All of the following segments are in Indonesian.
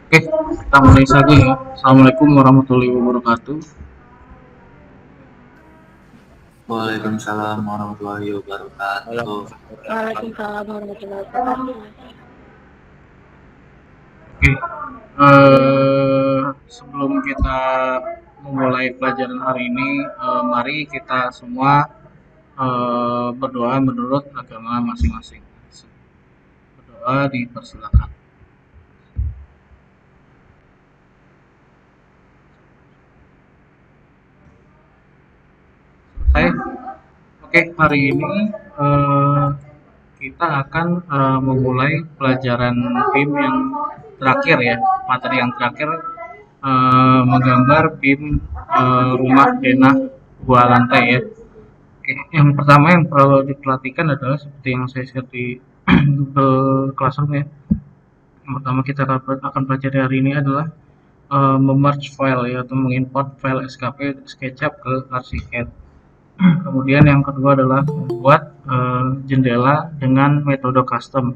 Oke, kita mulai saja ya. Assalamualaikum warahmatullahi wabarakatuh. Waalaikumsalam warahmatullahi wabarakatuh. Waalaikumsalam warahmatullahi wabarakatuh. Oke, sebelum kita memulai pelajaran hari ini, mari kita semua berdoa menurut agama masing-masing. Berdoa dipersilakan. Selesai. Oke, hari ini eh, kita akan memulai pelajaran BIM yang terakhir ya, materi yang terakhir menggambar BIM rumah denah dua lantai ya. Oke, yang pertama yang perlu diperhatikan adalah seperti yang saya share di Google Classroom ya. Yang pertama kita akan pelajari hari ini adalah memerge file ya atau mengimport file SKP SketchUp ke Archicad. Kemudian yang kedua adalah membuat jendela dengan metode custom.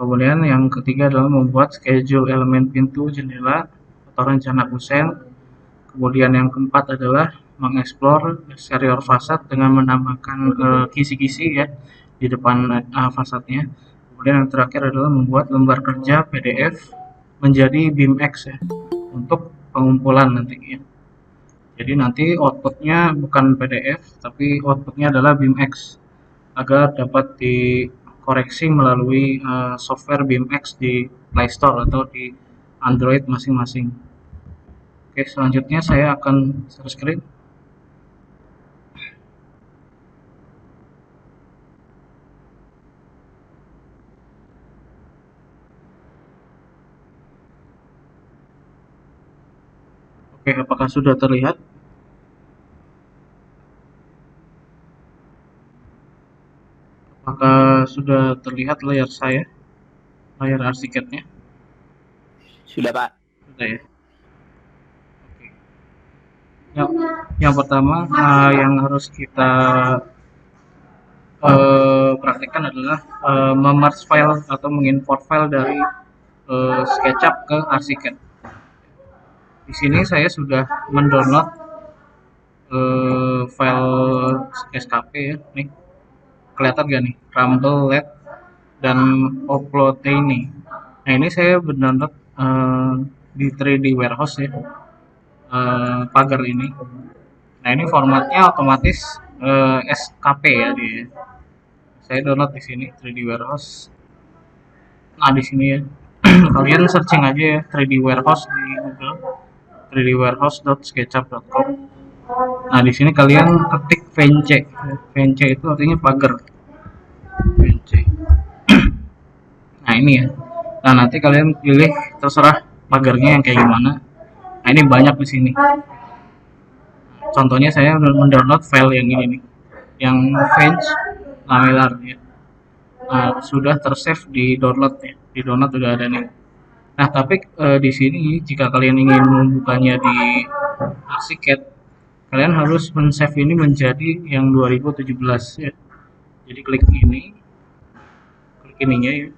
Kemudian yang ketiga adalah membuat schedule elemen pintu jendela atau rencana kusen. Kemudian yang keempat adalah mengeksplor eksterior fasad dengan menambahkan kisi-kisi ya di depan fasadnya. Kemudian yang terakhir adalah membuat lembar kerja PDF menjadi BIMX ya untuk pengumpulan nanti ya. Jadi nanti outputnya bukan PDF tapi outputnya adalah BIMX agar dapat dikoreksi melalui software BIMX di Play Store atau di Android masing-masing. Oke, selanjutnya saya akan share screen. Oke, apakah sudah terlihat? Apakah sudah terlihat layar saya? Layar arsikednya? Sudah, Pak. Sudah ya. Oke. Yang pertama yang harus kita praktekkan adalah memerge file atau mengimport file dari SketchUp ke Archicad. Di sini saya sudah mendownload file SKP ya, nih kelihatan gak nih, Rumble, LED, dan Upload ini. Nah ini saya mendownload di 3D Warehouse ya, pagar ini. Nah ini formatnya otomatis SKP ya dia. Saya download di sini 3D Warehouse. Nah di sini ya, kalian searching aja ya 3D Warehouse di Google, 3dwarehouse.sketchup.com. Nah di sini kalian ketik VNC. VNC itu artinya pagar. VNC. Nah ini ya. Nah nanti kalian pilih terserah pagarnya yang kayak gimana. Nah ini banyak di sini. Contohnya saya mendownload file yang ini nih, yang French lamelar ya. Nah, sudah tersave di download ya. Di download sudah ada nih. Nah tapi di sini jika kalian ingin membukanya di Archicad, kalian harus men-save ini menjadi yang 2017 ya. Jadi klik ininya ya,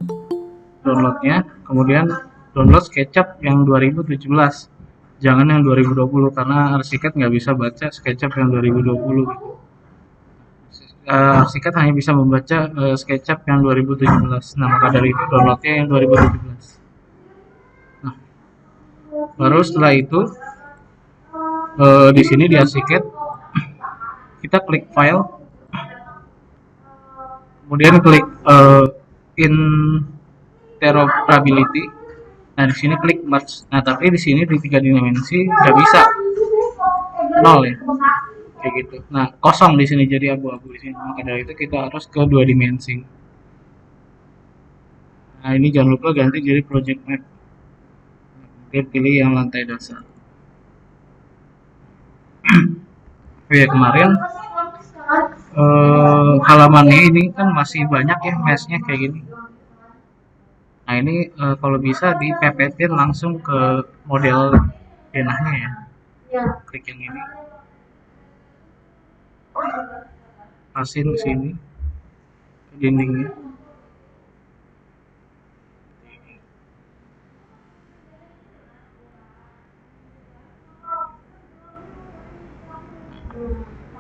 downloadnya, kemudian download SketchUp yang 2017, jangan yang 2020 karena Archicad nggak bisa baca SketchUp yang 2020 gitu. Archicad hanya bisa membaca SketchUp yang 2017. Nah maka dari itu downloadnya yang 2017. Nah baru setelah itu di sini di Archicad kita klik file, kemudian klik interoperability. Nah di sini klik merge. Nah tapi di sini di tiga dimensi nggak bisa, nol ya, kayak gitu. Nah kosong di sini jadi abu-abu di sini. Maka dari itu kita harus ke dua dimensi. Nah ini jangan lupa ganti jadi project map. Oke, pilih yang lantai dasar. Oh ya kemarin halamannya ini kan masih banyak ya meshnya kayak gini. Nah ini kalau bisa dipepetin langsung ke model denahnya ya. Klik yang ini, pasin ke sini ke dindingnya.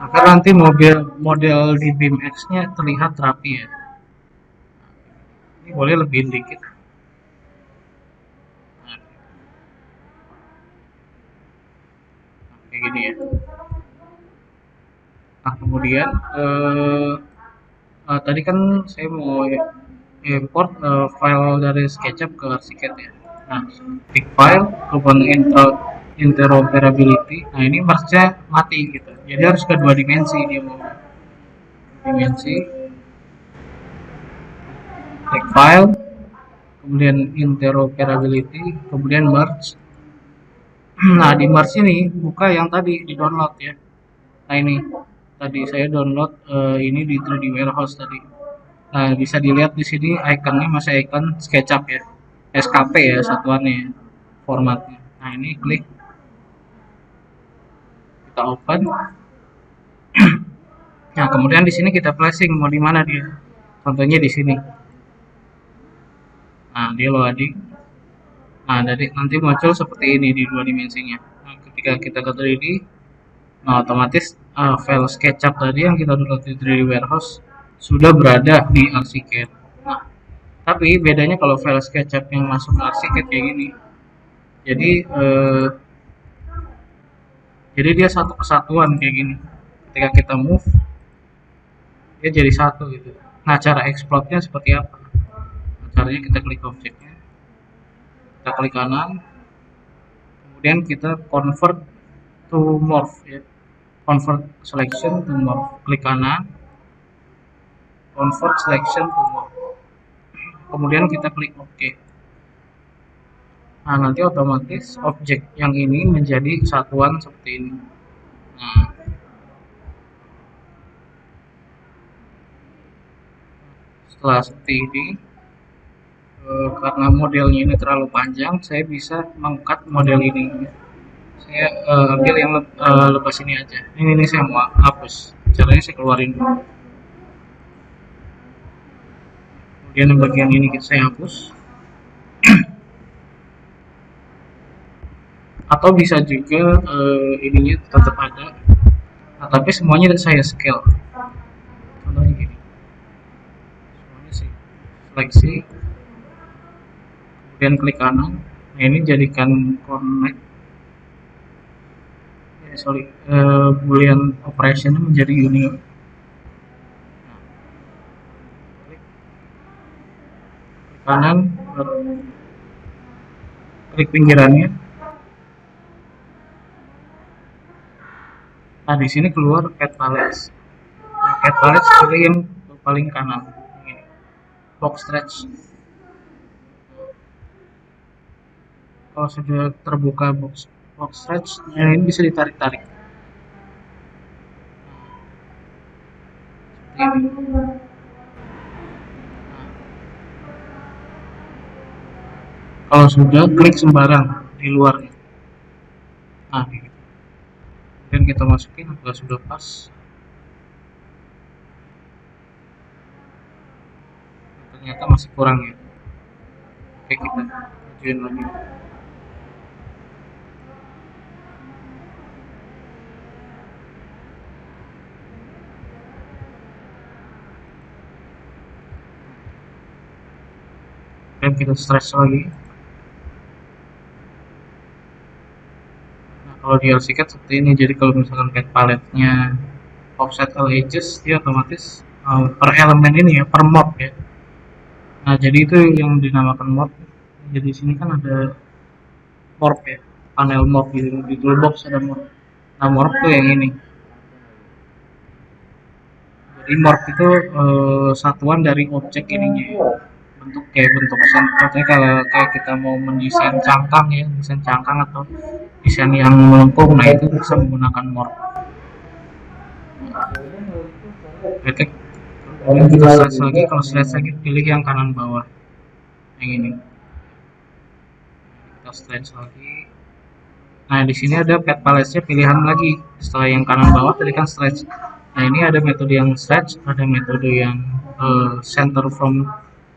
agar nanti model di BIMX-nya terlihat rapi ya. Ini boleh lebihin dikit. Nah, kayak gini ya. Nah, kemudian tadi kan saya mau import file dari SketchUp ke Archicad ya. Nah, klik file, kemudian interoperability. Nah, ini merge-nya mati gitu. Jadi harus ke 2 dimensi dia mau. Dimensi, klik file, kemudian interoperability, kemudian merge. Nah, di merge ini buka yang tadi di download ya. Nah, ini tadi saya download ini di 3D Warehouse tadi. Nah, bisa dilihat di sini ikonnya masih ikon SketchUp ya. SKP ya satuannya ya, formatnya. Nah, ini klik, kita open. Nah, kemudian di sini kita flashing mau di mana dia. Contohnya di sini. Nah, dia loading. Nah, dari nanti muncul seperti ini di 2 dimensinya. Nah, ketika kita ke 3D, nah otomatis file SketchUp tadi yang kita download di 3D Warehouse sudah berada di Archicad. Nah, tapi bedanya kalau file SketchUp yang masuk ke Archicad kayak gini. Jadi dia satu kesatuan kayak gini. Ketika kita move, dia jadi satu gitu. Nah, cara exploitnya seperti apa? Nah, caranya kita klik objeknya, kita klik kanan, kemudian kita convert to morph ya. Convert selection to morph, klik kanan, convert selection to morph, kemudian kita klik OK. Nah, nanti otomatis objek yang ini menjadi satuan seperti ini. Nah, setelah seperti ini, karena modelnya ini terlalu panjang, saya bisa mengkat model ini. Saya ambil yang lepas ini aja. Ini saya mau hapus. Caranya saya keluarin dulu. Kemudian bagian ini saya hapus. Atau bisa juga ininya tetap ada, nah, tapi semuanya saya scale. Contohnya gini, semuanya sih seleksi, kemudian klik kanan. Nah, ini jadikan connect boolean operation menjadi union. Nah, klik kanan, klik pinggirannya. Nah, di sini keluar cat palettes. Nah, cat palettes pilih yang paling kanan. Ini. Box stretch. Kalau sudah terbuka box stretch, ini bisa ditarik-tarik. Seperti ini. Nah, kalau sudah klik sembarang di luarnya. Nah, gitu. Dan kita masukin apakah sudah pas. Ternyata masih kurang ya. Oke, kita majuin lagi. Dan kita stretch lagi. Kalau di Archicad seperti ini, jadi kalau misalkan cat paletnya offset all edges, dia otomatis per elemen ini ya, per mob ya. Nah, jadi itu yang dinamakan mob. Jadi sini kan ada morph ya, panel morph gitu, di toolbox ada morph. Nah, morph tuh yang ini. Jadi morph itu satuan dari objek ininya ya. Bentuk kayak bentuk contohnya kalau kayak kita mau mendesain cangkang ya, desain cangkang atau desain yang melengkung, nah itu bisa menggunakan morph. Oke, kemudian kita stretch lagi. Kalau stretch lagi pilih yang kanan bawah, yang ini. Kita stretch lagi. Nah, di sini ada pad palette-nya pilihan lagi. Setelah yang kanan bawah tadi kan stretch. Nah, ini ada metode yang stretch, ada metode yang center from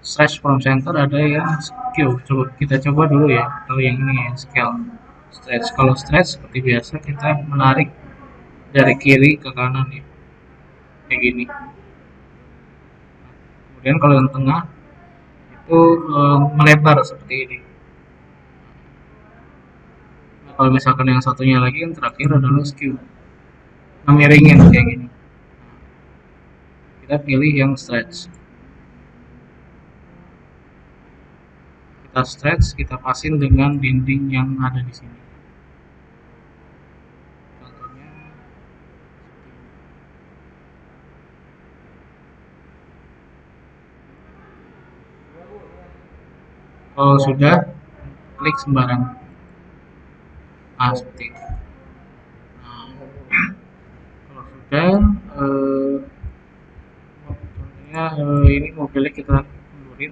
stretch from center, ada yang skew. Coba kita coba dulu ya. Kalau yang ini ya, scale. Stretch. Kalau stretch seperti biasa kita menarik dari kiri ke kanan ya, kayak gini. Kemudian kalau yang tengah itu melebar seperti ini. Nah, kalau misalkan yang satunya lagi yang terakhir adalah skew, miringin kayak gini. Kita pilih yang stretch. Kita stretch, kita pasin dengan dinding yang ada di sini. Contohnya, kalau sudah, klik sembarang. Seperti itu. Nah, kalau sudah, contohnya ini mobilnya kita mundurin.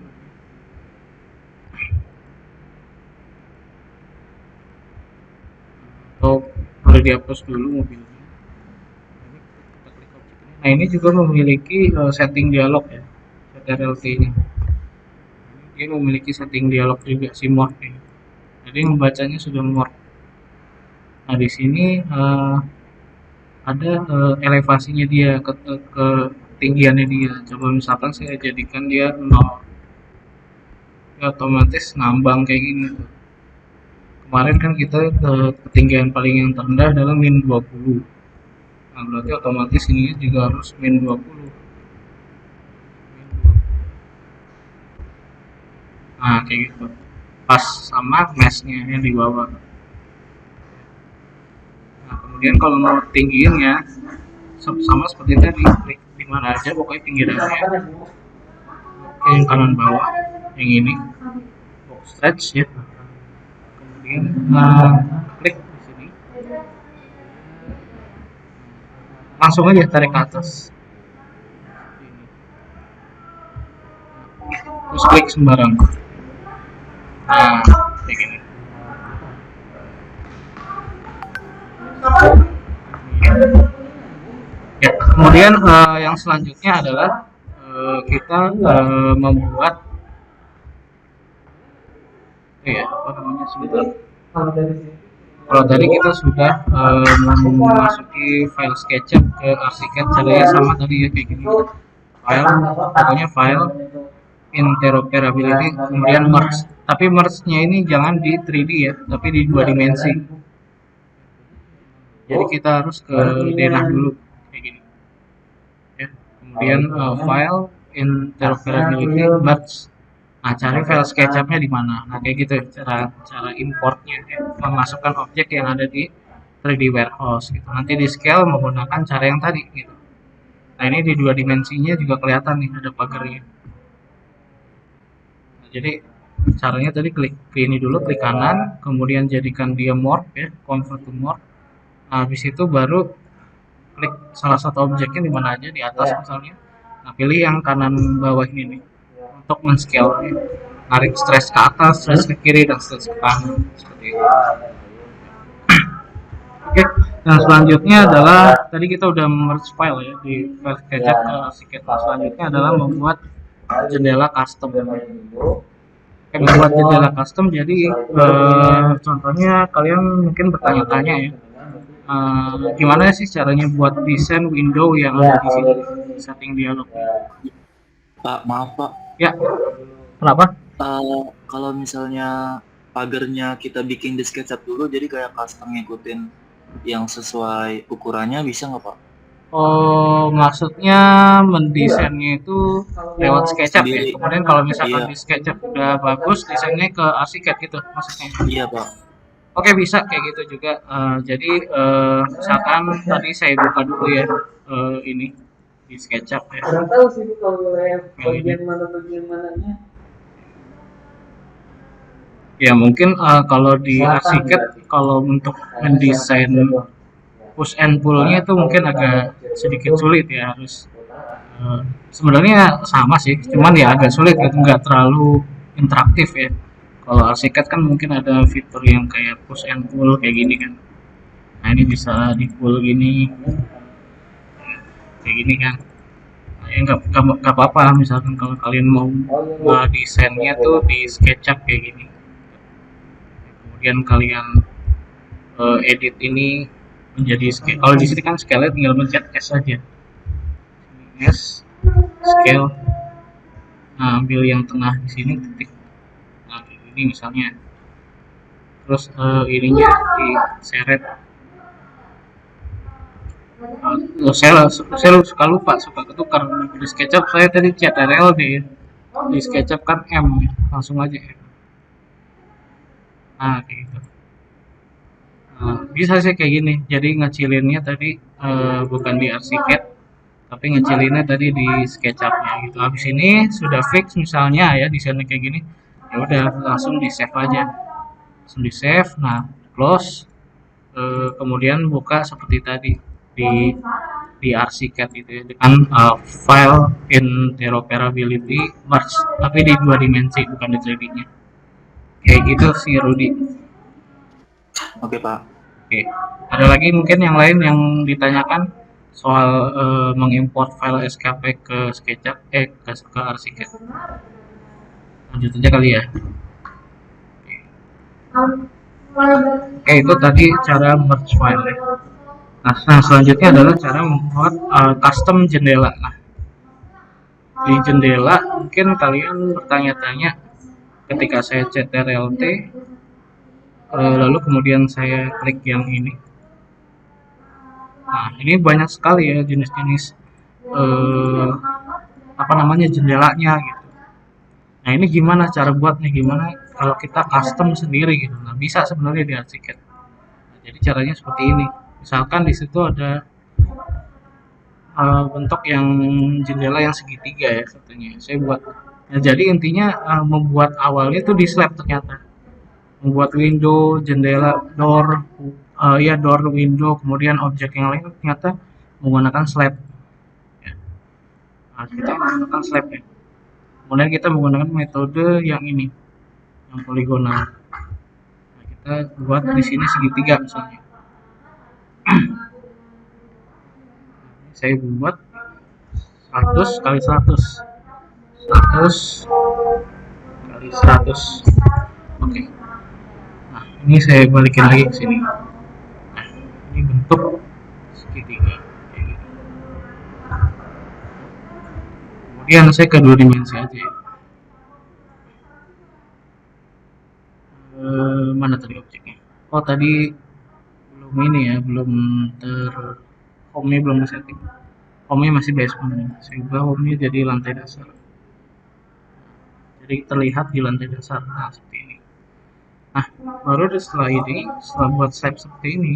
Atau boleh dihapus dulu mobilnya. Kita klik objek ini. Nah, ini juga memiliki setting dialog ya, CTRL-T-nya. Dia memiliki setting dialog juga si morph ini. Jadi membacanya sudah morph. Nah, di sini ada elevasinya dia, ke ketinggiannya dia. Coba misalkan saya jadikan dia 0, ya otomatis ngambang kayak gini tuh. Kemarin kan kita ketinggian paling yang terendah adalah min 20. Nah, berarti otomatis ini juga harus min 20. Nah, kayak gitu. Pas sama mesh-nya yang di bawah. Nah, kemudian kalau mau tinggiinnya sama seperti tadi, klik di mana aja pokoknya pinggirannya. Oke, yang kanan bawah, yang ini box stretch ya. Kemudian klik di sini, langsung aja tarik ke atas. Terus klik sembarang. Nah, kayak gini. Ya, kemudian yang selanjutnya adalah kita membuat apa namanya sebentar. Kalau tadi kita sudah memasuki file SketchUp ke Archicad, caranya sama tadi ya, kayak gini. Pokoknya file interoperability, kemudian merge. Tapi merge-nya ini jangan di 3D ya, tapi di 2 dimensi. Jadi kita harus ke denah dulu kayak gini. Ya. Kemudian file interoperability merge. Nah, cari file SketchUp-nya di mana. Nah, kayak gitu cara importnya ya. Memasukkan objek yang ada di 3D warehouse gitu. Nanti di scale menggunakan cara yang tadi gitu. Nah, ini di 2 dimensinya juga kelihatan nih ada pagarnya. Nah, jadi caranya tadi klik ini dulu, klik kanan, kemudian jadikan dia morph ya, convert to morph. Nah, habis itu baru klik salah satu objeknya di mana aja, di atas misalnya. Nah, pilih yang kanan bawah ini nih untuk men-scale ya. Narik stress ke atas, stress ke kiri, dan stress ke kanan seperti itu. Oke, dan selanjutnya adalah tadi kita udah merge file ya di file SketchUp ke Archicad. Selanjutnya adalah membuat jendela custom. Membuat jendela custom, jadi contohnya kalian mungkin bertanya-tanya ya, gimana sih caranya buat desain window yang ada di sini, setting dialog. Pak, maaf Pak. Ya, kenapa? Kalau misalnya pagarnya kita bikin di SketchUp dulu, jadi kayak custom ngikutin yang sesuai ukurannya, bisa nggak Pak? Oh, maksudnya mendesainnya itu lewat SketchUp ya. Kemudian kalau misalkan di SketchUp udah bagus, desainnya ke Archicad gitu maksudnya. Iya Pak. Oke, bisa kayak gitu juga. Jadi misalkan tadi saya buka dulu ya ini di SketchUp ya. Kurang tahu sih kalau bagian mana mananya. Ya mungkin kalau di Archicad, kalau untuk mendesain push and pull-nya itu mungkin agak sedikit sulit ya, harus sebenarnya sama sih, cuman ya agak sulit gitu, nggak terlalu interaktif ya. Kalau Archicad kan mungkin ada fitur yang kayak push and pull kayak gini kan. Nah, ini bisa di pull gini, kayak gini kan. Nah, ya nggak apa-apa misalkan kalau kalian mau desainnya tuh di SketchUp kayak gini. Kemudian kalian edit ini menjadi scale. Kalau di sini kan scale tinggal mencet S saja. S scale. Nah, ambil yang tengah di sini titik. Nah, ini misalnya. Terus ininya diseret. Saya suka lupa, suka ketukar di SketchUp. Saya tadi CTRL di SketchUp kan M, langsung aja M. Nah, kayak gitu. Bisa sih kayak gini. Jadi ngecilinnya tadi bukan di Archicad, tapi ngecilinnya tadi di SketchUp-nya gitu. Habis ini sudah fix misalnya ya desainnya kayak gini, ya udah langsung di save aja, langsung di save. Nah, close. Kemudian buka seperti tadi di Archicad itu ya, dengan file interoperability merge, tapi di 2 dimensi bukan di 3D-nya. Kayak gitu sih Rudy. Oke Pak. Oke, ada lagi mungkin yang lain yang ditanyakan soal mengimport file SKP ke SketchUp ke Archicad. Lanjut aja kali ya. Oke, itu tadi cara merge file ya. Nah, selanjutnya adalah cara membuat custom jendela. Nah, di jendela mungkin kalian bertanya-tanya ketika saya CTRL-T lalu kemudian saya klik yang ini. Nah, ini banyak sekali ya jenis-jenis jendelanya gitu. Nah, ini gimana cara buatnya? Gimana kalau kita custom sendiri gitu? Nah, bisa sebenarnya di Archicad. Nah, jadi caranya seperti ini. Misalkan di situ ada bentuk yang jendela yang segitiga ya katanya. Saya buat. Nah, jadi intinya membuat awalnya itu di slab ternyata. Membuat window, jendela, door, door, window, kemudian objek yang lain ternyata menggunakan slab. Ya. Nah, kita menggunakan slab ya. Kemudian kita menggunakan metode yang ini, yang poligonal. Nah, kita buat di sini segitiga misalnya. Saya buat 100 kali 100 kali 100. Oke. Nah, ini saya balikin lagi ke sini. Nah, ini bentuk segitiga. Kemudian saya ke 2 dimensi aja. Mana tadi objeknya? Oh, tadi belum ini ya, belum home-nya belum setting. Home-nya masih basement. Saya ubah home-nya jadi lantai dasar. Jadi terlihat di lantai dasar. Nah, seperti ini. Nah, baru setelah ini, setelah buat slab seperti ini,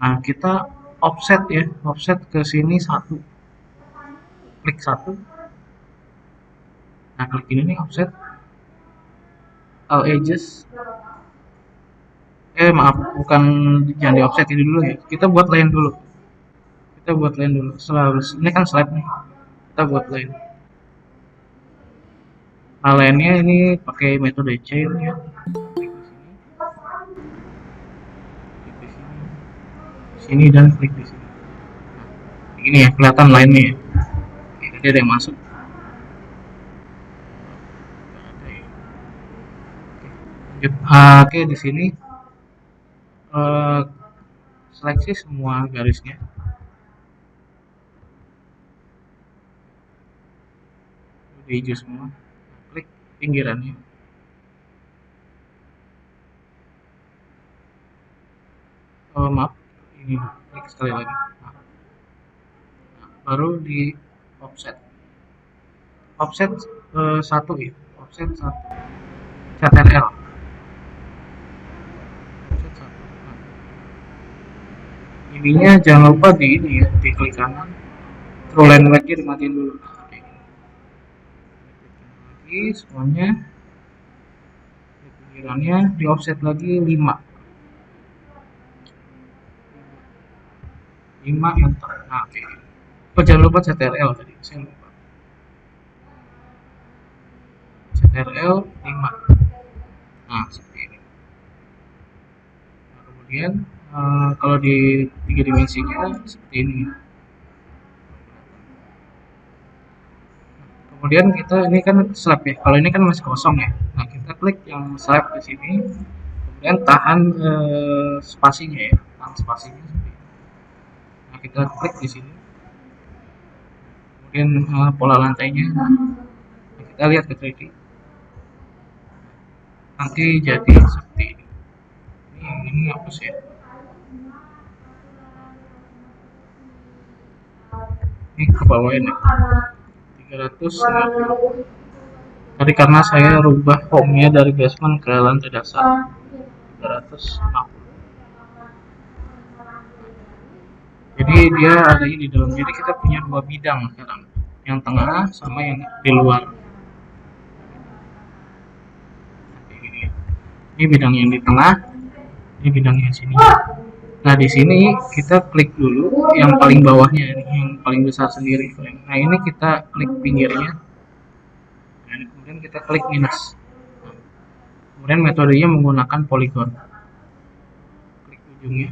nah kita offset ya, offset ke sini 1. Klik 1. Nah, klik ini nih offset all edges. Maaf, bukan, jangan di offset ini dulu ya. Kita buat line dulu. Setelah ini kan slab nih. Kita buat line. Nah, line-nya ini pakai metode chain ya. Klik di sini dan klik di sini. Nah, ini ya, kelihatan line-nya ya. Oke, tadi ada yang masuk. Oke, di sini seleksi semua garisnya. Udah hijau semua. Klik pinggirannya. Maaf, ini klik sekali lagi. Nah, baru di offset. Offset 1 ya. Offset 1. CTRL. Ininya jangan lupa di ini ya, di klik kanan, true line lagi dimatiin dulu. Oke. Lagi semuanya, pinggirannya di offset lagi 5 enter. Nah, oke. Oh, jangan lupa CTRL tadi, saya lupa. CTRL 5. Nah, seperti ini. Nah, kemudian kalau di 3 dimensinya seperti ini. Kemudian kita ini kan slab ya. Kalau ini kan masih kosong ya. Nah, kita klik yang slab di sini. Kemudian tahan spasinya ya. Tahan spasinya seperti ini. kita klik di sini. Kemudian pola lantainya kita lihat ke 3D. Nanti jadi seperti ini. Ini hapus ya. Ini ke bawah ini 350. Tadi karena saya rubah home-nya dari basement ke lantai dasar 350. Jadi dia ada di dalam. Jadi kita punya dua bidang sekarang, yang tengah sama yang di luar. Ini bidang yang di tengah, ini bidang yang sini. Nah di sini kita klik dulu yang paling bawahnya, ini yang paling besar sendiri. Nah ini kita klik pinggirnya. Nah, kemudian kita klik minus. Kemudian metodenya menggunakan polygon. Klik ujungnya.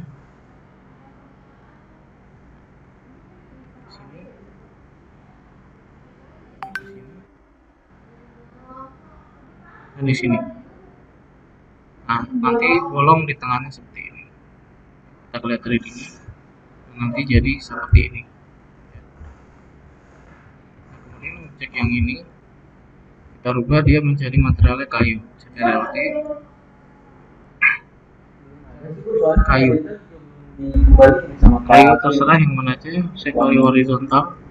Dan di sini. Nah, nanti bolong di tengahnya seperti ini. Kita lihat 3D-nya. Nanti jadi seperti ini. Nah, kemudian objek yang ini kita rubah dia menjadi materialnya kayu. CTRL-T. Kayu. Kayu terserah yang mana aja. Saya pilih horizontal.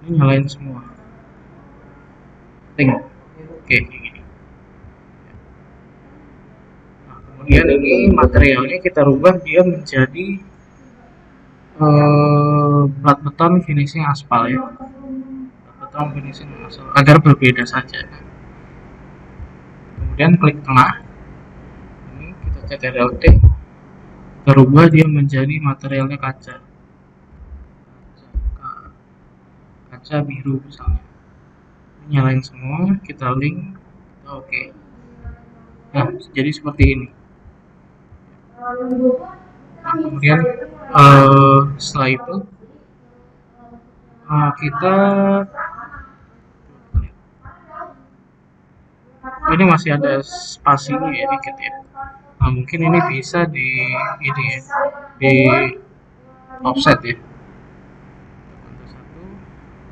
Ini nyalain semua. Tengok. Oke, kayak gini. Kemudian ini materialnya kita rubah dia menjadi plat beton finishing aspal ya, plat beton finishing aspal agar berbeda saja. Kemudian klik tengah, ini kita CTRL-T, kita rubah dia menjadi materialnya kaca biru misalnya. Ini nyalain semua, kita link, kita oke. Nah jadi seperti ini. Nah, kemudian setelah itu kita ini masih ada spasinya ya dikit ya. Nah, mungkin ini bisa di ini ya, di offset ya.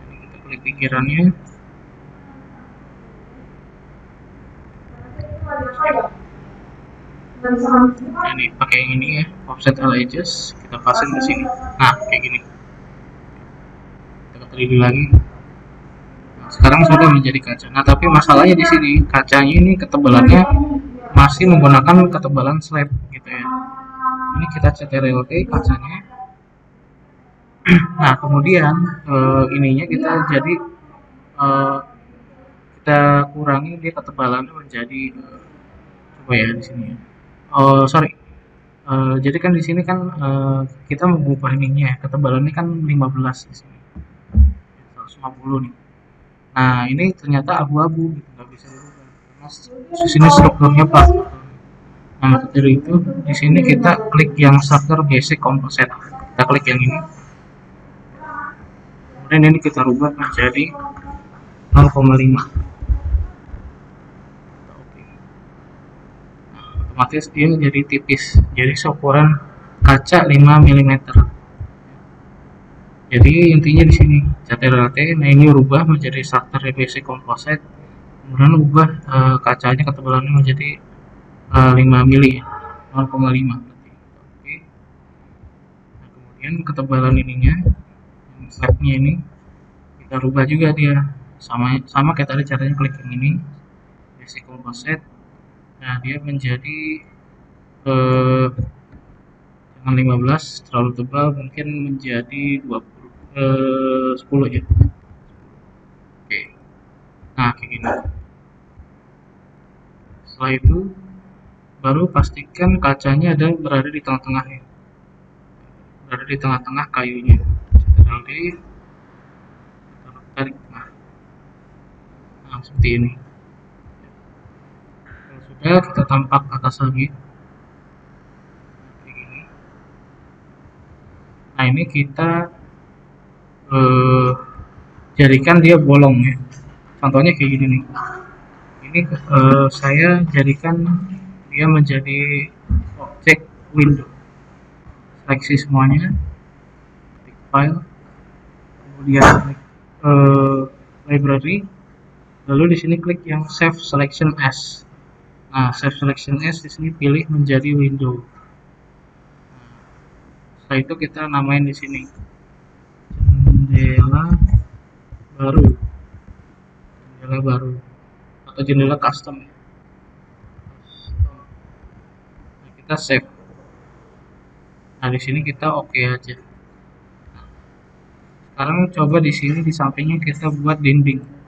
Ini kita klik pikirannya. Ini pakai yang ini ya, offset all edges, kita pasang di sini. Nah kayak gini. Kita ke 3D lagi. Nah, sekarang sudah menjadi kaca. Nah tapi masalahnya di sini kacanya ini ketebalannya masih menggunakan ketebalan slab gitu ya. Ini kita CTRL-T kacanya. Nah kemudian ininya kita jadi kita kurangi dia ketebalannya menjadi coba ya di sini ya. Oh sorry, jadi kan di sini kan kita mengubah ininya ketebalannya kan 15 di sini, 150 nih. Nah ini ternyata abu-abu gitu, nggak bisa dirubah karena di sini strukturnya plat. Nah dari itu di sini kita klik yang structure basic composite, kita klik yang ini. Kemudian ini kita rubah menjadi 0,5. Otomatis dia jadi tipis, jadi seukuran kaca 5 mm. Jadi intinya di sini CTRL-T. Nah ini rubah menjadi structure basic composite, kemudian ubah kacanya ketebalannya menjadi 5 mili, 0,5. Oke. Nah, kemudian ketebalan ininya, slabnya ini kita rubah juga dia sama kayak tadi caranya klik yang ini basic composite. Nah dia menjadi jangan 15 terlalu tebal, mungkin menjadi 10 aja. Oke. Nah kayak gini. Setelah itu baru pastikan kacanya berada di tengah-tengah ya, berada di tengah-tengah kayunya. CTRL-D, tarik tengah. Nah seperti ini. Kita tampak atas lagi kayak gini. Nah ini kita jadikan dia bolong ya, contohnya kayak gini nih. Ini saya jadikan dia menjadi objek window, seleksi semuanya, file, kemudian klik library, lalu di sini klik yang save selection as. Nah, save selection as di sini pilih menjadi window. Setelah itu kita namain di sini jendela baru, jendela baru atau jendela custom. Nah, kita save. Nah, di sini kita oke aja. Nah, sekarang coba di sini di sampingnya kita buat dinding.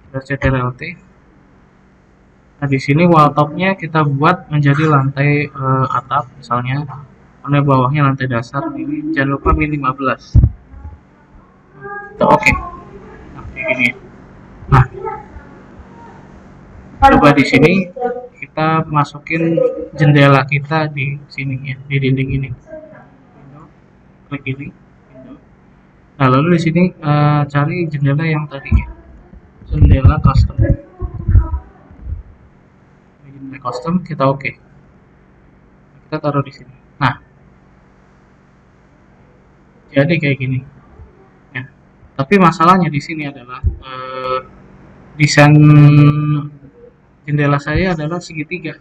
Kita CTRL-T. Nah, di sini wall top-nya kita buat menjadi lantai atap misalnya. Karena bawahnya lantai dasar. Ini jangan lupa min 15. Kita oke. Nah, kayak gini. Nah, coba di sini kita masukin jendela kita di sini ya, di dinding ini. Klik ini. Nah, lalu di sini cari jendela yang tadi ya. Jendela custom. Jendela custom kita oke. Kita taruh di sini. Nah, jadi kayak gini. Ya. Tapi masalahnya di sini adalah desain jendela saya adalah segitiga.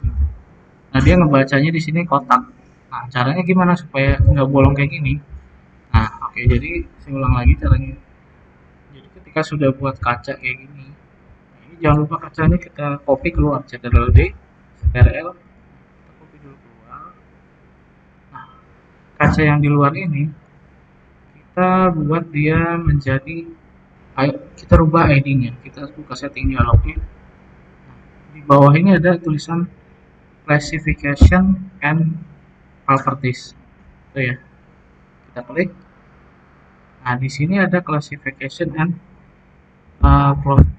Nah, dia ngebacanya di sini kotak. Nah, caranya gimana supaya nggak bolong kayak gini? Nah, oke, jadi saya ulang lagi caranya. Jadi ketika sudah buat kaca kayak gini, ini jangan lupa kacanya kita copy keluar, CTRL-D, CTRL, kita copy dulu keluar. Nah, kaca yang di luar ini kita buat dia menjadi, kita rubah ID-nya, kita buka setting dialognya. Nah, di bawah ini ada tulisan classification and properties, itu ya. Kita klik. Nah, di sini ada classification and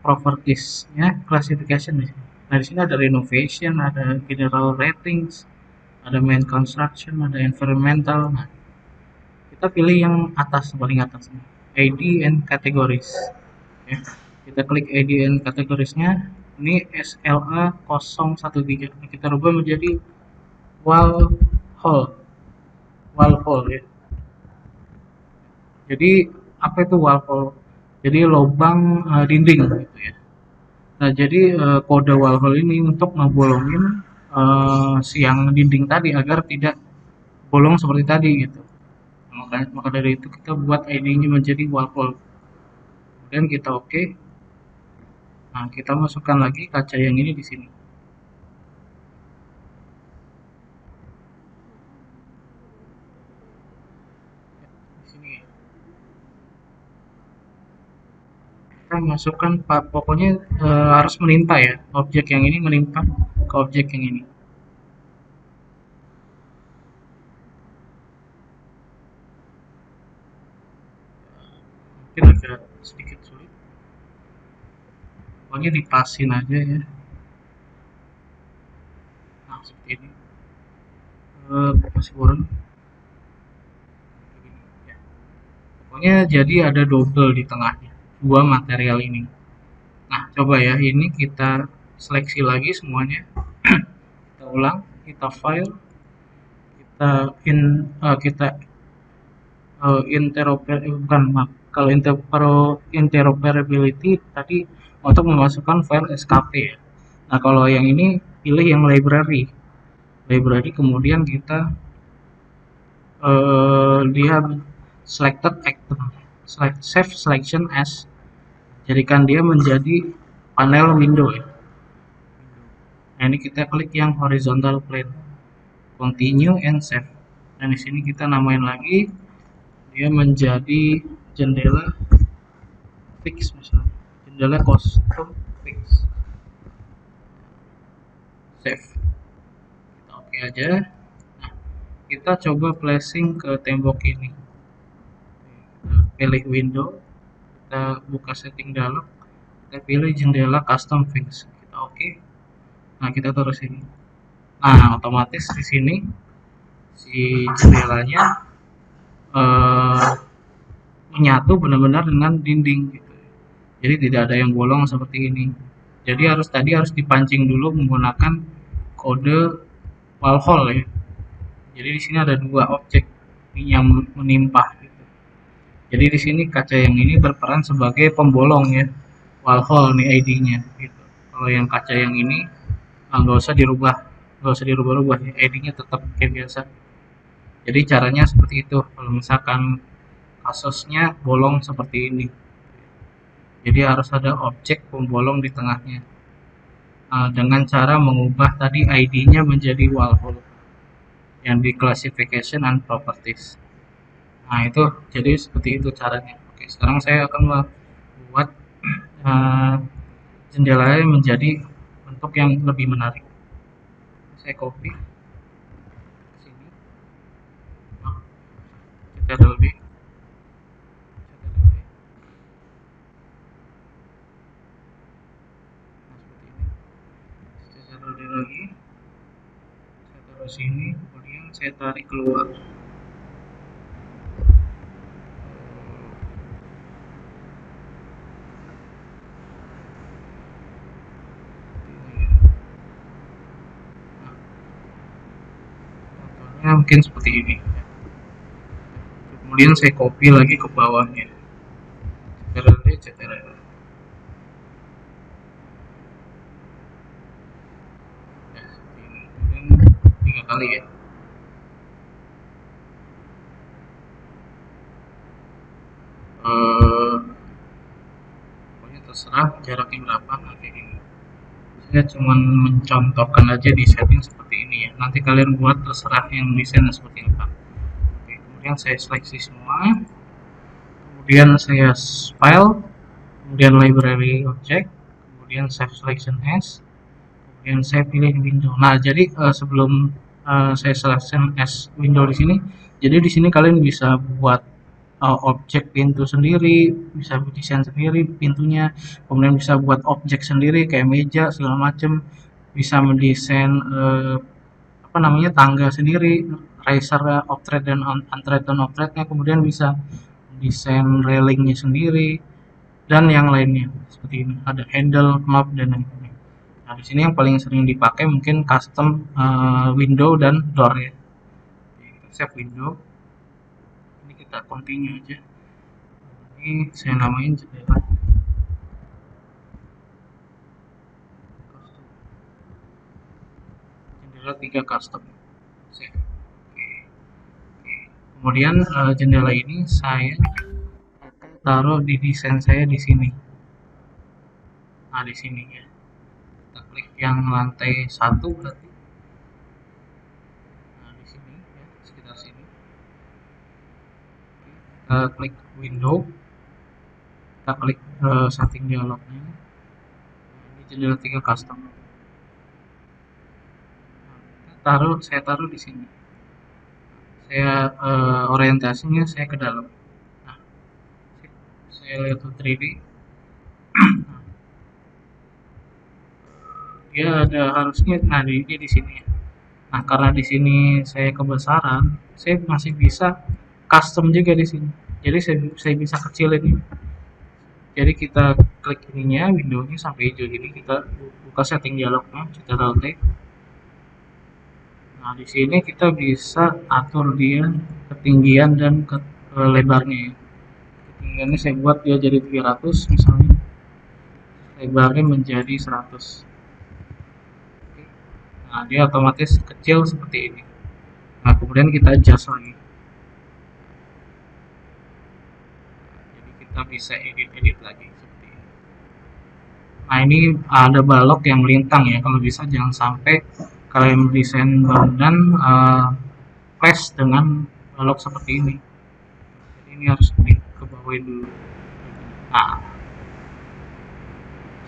properties ya, classification di sini. Nah, di sini ada renovation, ada general ratings, ada main construction, ada environmental. Nah, kita pilih yang atas, paling atas ini, ID and categories ya. Kita klik ID and categoriesnya, ini SLA 013. Nah, kita rubah menjadi wall hole ya. Jadi apa itu wall hole? Jadi lubang dinding gitu ya. Nah, jadi kode wall hole ini untuk ngebolongin siang dinding tadi agar tidak bolong seperti tadi gitu. Maka dari itu kita buat ID-nya menjadi wall hole. Kemudian kita oke. Nah, kita masukkan lagi kaca yang ini di sini. Di sini ya. Kita masukkan pokoknya harus menimpa ya, objek yang ini menimpa ke objek yang ini. Mungkin agak sedikit sulit, pokoknya dipasin aja ya. Nah, seperti ini. Masih kurang ya. Pokoknya jadi ada double di tengahnya dua material ini. Nah, coba ya, ini kita seleksi lagi semuanya. Kita ulang, kita file, kita kalau interoperability tadi untuk memasukkan file SKP ya. Nah, kalau yang ini pilih yang library, kemudian kita lihat selected item, save selection as, jadikan dia menjadi panel window ya. Nah, ini kita klik yang horizontal plane, continue and save. Dan di sini kita namain lagi, dia menjadi jendela fix misalnya, jendela custom fix. Save. Kita oke aja. Nah, kita coba placing ke tembok ini. Kita pilih window, kita buka setting dialog, kita pilih jendela custom fix. Kita oke. Nah, kita taruh sini. Nah, otomatis di sini si jendelanya menyatu benar-benar dengan dinding gitu. Jadi tidak ada yang bolong seperti ini. Jadi tadi harus dipancing dulu menggunakan kode wall hole ya. Jadi di sini ada dua objek yang menimpa gitu. Jadi di sini kaca yang ini berperan sebagai pembolong ya, wall hole nih ID-nya gitu. Kalau yang kaca yang ini nggak usah dirubah-rubah ya, ID-nya tetap kayak biasa. Jadi caranya seperti itu kalau misalkan kasusnya bolong seperti ini. Jadi harus ada objek pembolong di tengahnya dengan cara mengubah tadi ID-nya menjadi wall hole yang di classification and properties. Nah itu jadi seperti itu caranya. Oke, sekarang saya akan membuat jendelanya menjadi bentuk yang lebih menarik. Saya copy ke sini. Nah, Ctrl D. Saya taruh di lagi, saya taruh sini, kemudian saya tarik keluar. Contohnya mungkin seperti ini. Kemudian saya copy lagi ke bawahnya. Ctrl D, Ctrl D. Kemudian 3 kali ya. Pokoknya terserah jaraknya berapa kayak gini. Saya cuma mencontohkan aja di setting seperti ini ya. Nanti kalian buat terserah yang desainnya seperti apa. Oke, kemudian saya seleksi semua. Kemudian saya file, kemudian library object, kemudian save selection as, kemudian saya pilih window. Nah, jadi sebelum saya selection as window di sini, jadi di sini kalian bisa buat objek pintu sendiri, bisa desain sendiri pintunya, kemudian bisa buat objek sendiri kayak meja segala macam, bisa mendesain tangga sendiri, riser optred dan untread optrednya, kemudian bisa desain railingnya sendiri dan yang lainnya seperti ini, ada handle, knob dan lain-lain. Nah di sini yang paling sering dipakai mungkin custom window dan door ya. Kita save window. Kita continue aja. Ini saya namain jendela. Jendela 3 custom. Save. Oke. Kemudian jendela ini saya taruh di desain saya di sini. Nah di sini ya. Kita klik yang lantai 1 berarti. Nah di sini ya, sekitar sini. Kita klik window, kita klik setting dialognya. Ini jendela 3 custom. Saya taruh di sini. Saya orientasinya saya ke dalam. Nah, saya lihat 3D. Dia ada harusnya, nah dia di sini. Nah karena di sini saya kebesaran, saya masih bisa custom juga di sini. Jadi saya bisa kecilin ini. Jadi kita klik ininya, windownya sampai hijau gini, kita buka setting dialognya, Ctrl T. Nah di sini kita bisa atur dia ketinggian dan lebarnya. Ketinggiannya saya buat dia jadi 300 misalnya, lebarnya menjadi 100. Nah dia otomatis kecil seperti ini. Nah kemudian kita adjust lagi. Jadi kita bisa edit lagi seperti ini. Nah ini ada balok yang melintang ya. Kalau bisa jangan sampai kalian desain bangunan flash dengan balok seperti ini. Jadi ini harus dikebawain dulu. Nah,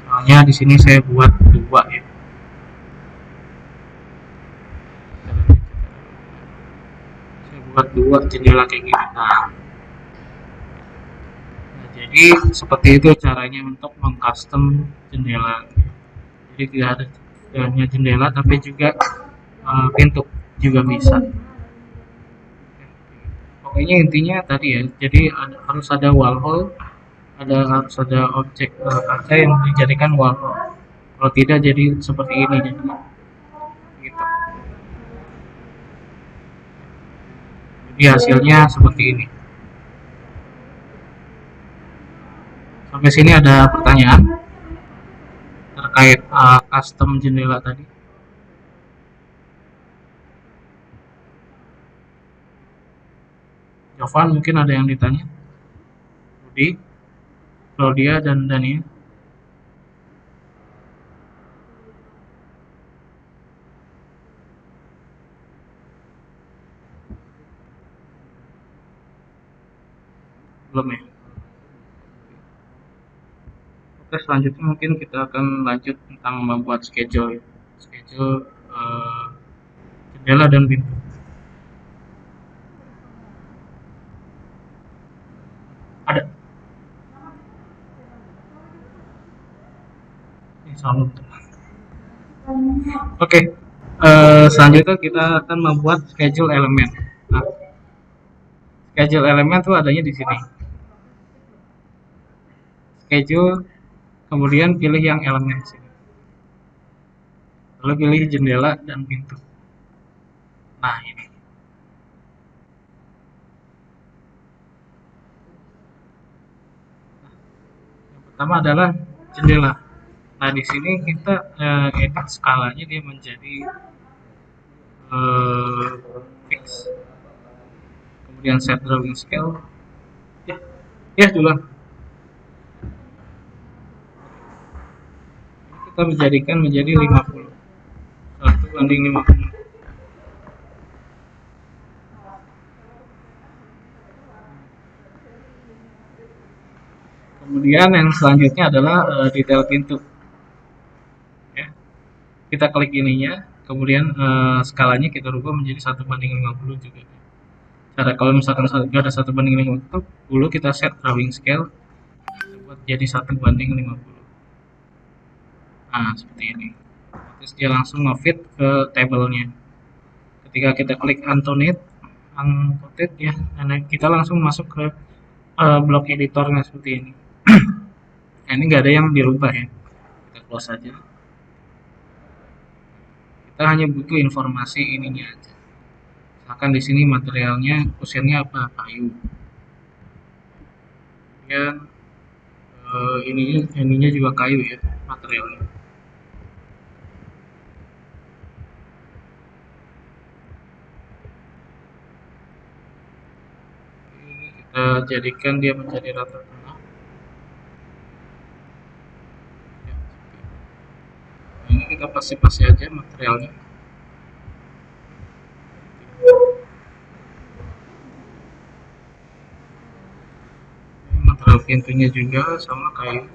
soalnya di sini saya buat 2 ya. Saya buat 2 jendela kayak gini. Nah, jadi seperti itu caranya untuk mengcustom jendela. Jadi tidak hanya jendela tapi juga pintu juga bisa. Pokoknya intinya tadi ya, jadi harus ada wall hole, harus ada objek kaca yang dijadikan wall hole. Kalau tidak jadi seperti ini jadi gitu. Jadi hasilnya seperti ini. Sampai sini ada pertanyaan terkait custom jendela tadi. Jovan mungkin ada yang ditanya. Rudi, Claudia dan Daniel. Belum ya? Oke, selanjutnya mungkin kita akan lanjut tentang membuat schedule, schedule jendela dan pintu. Ada. Salut. Oke, selanjutnya kita akan membuat schedule elemen. Nah, schedule elemen tuh adanya di sini. Schedule, kemudian pilih yang elemen sini. Lalu pilih jendela dan pintu. Nah, ini. Yang pertama adalah jendela. Nah, di sini kita edit skalanya dia menjadi fix. Kemudian set drawing scale. Ya dulu. Kita menjadikan menjadi 50. 1:50. Kemudian yang selanjutnya adalah detail pintu. Ya. Kita klik ininya, kemudian skalanya kita rubah menjadi 1:50 juga. Cara kalau misalkan ada 1:50, kita set drawing scale buat jadi 1:50. Nah, seperti ini. Terus dia langsung nge-fit ke tabelnya. Ketika kita klik annotate ya, dan kita langsung masuk ke blok editornya seperti ini. Nah, ini nggak ada yang dirubah ya. Kita close saja. Kita hanya butuh informasi ininya aja. Misalkan di sini materialnya kusirnya apa? Kayu. Kemudian ininya juga kayu ya materialnya. Ini kita jadikan dia menjadi rata tengah. Ini kita pasti aja materialnya. Material pintunya juga sama kayu.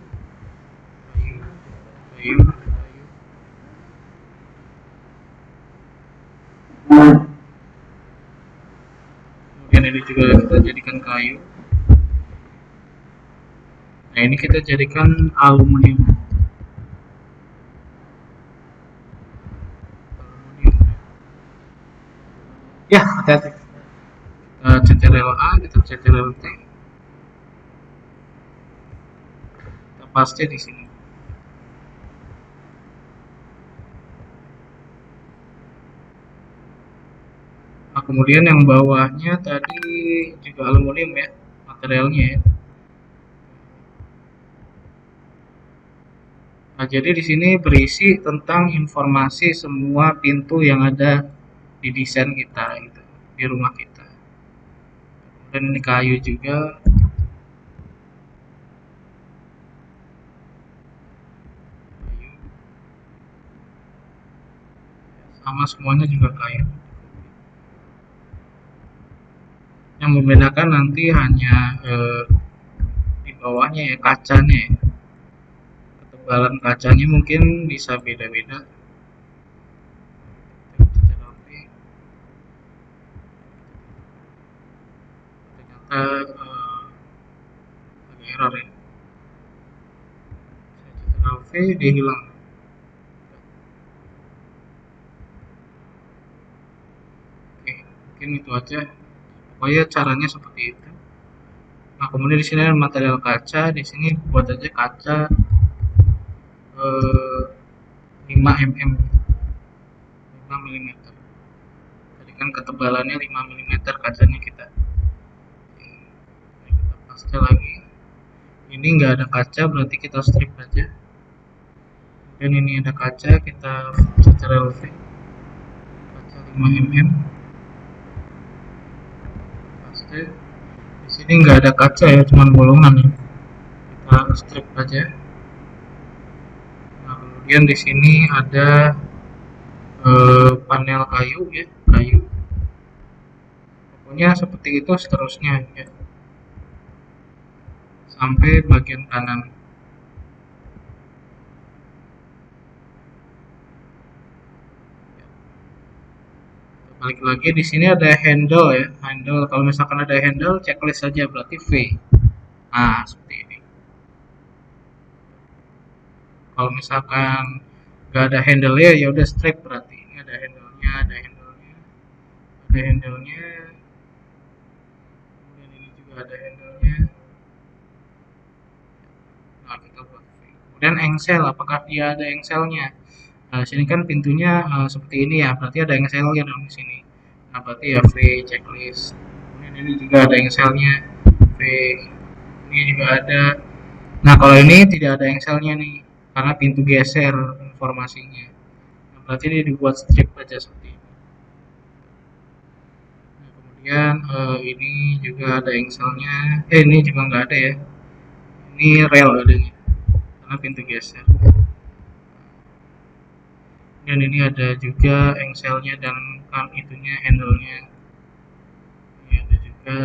Kemudian ini juga kita jadikan kayu. Nah, ini kita jadikan aluminium. Ya, hati-hati. Kita Ctrl A, kita Ctrl T. Kita paste di sini. Nah, kemudian yang bawahnya tadi juga aluminium ya, materialnya ya. Nah, jadi di sini berisi tentang informasi semua pintu yang ada di desain kita gitu, di rumah kita. Dan ini kayu juga. Sama semuanya juga kayu. Yang membedakan nanti hanya di bawahnya ya, kacanya ya. Ketebalan kacanya mungkin bisa beda-beda. Ternyata ada error ya. Ctrl V dia hilang. Oke, mungkin itu aja. Pokoknya caranya seperti itu. Nah, kemudian di sini ada material kaca, di sini buat aja kaca 5 mm. 5 mm. Tadi kan ketebalannya 5 mm kacanya kita. Nah, kita paste lagi. Ini nggak ada kaca, berarti kita strip aja. Dan ini ada kaca, kita secara levek kaca 5 mm. Paste. Di sini nggak ada kaca ya, cuman bolongan ya. Kita strip aja. Nah, kemudian di sini ada panel kayu ya, kayu. Pokoknya seperti itu seterusnya ya, sampai bagian kanan. Balik lagi di sini ada handle ya, handle. Kalau misalkan ada handle, checklist saja berarti V. Nah, seperti ini. Kalau misalkan nggak ada handle ya udah strip, berarti ini ada handle-nya, ada handle-nya, ada handle-nya. Kemudian ini juga ada handle-nya. Nah, kita buat V. Kemudian engsel, apakah dia ada engselnya? Nah, sini kan pintunya seperti ini ya, berarti ada engselnya dong di sini. Nah, berarti ya V checklist. Kemudian ini juga ada engselnya, V. Ini juga ada. Nah, kalau ini tidak ada engselnya nih, karena pintu geser informasinya. Nah, berarti ini dibuat strip aja seperti ini. Nah, kemudian ini juga ada engselnya. Ini juga nggak ada ya. Ini rel adanya, karena pintu geser. Dan ini ada juga engselnya dan kan itunya, handle-nya. Ini ada juga.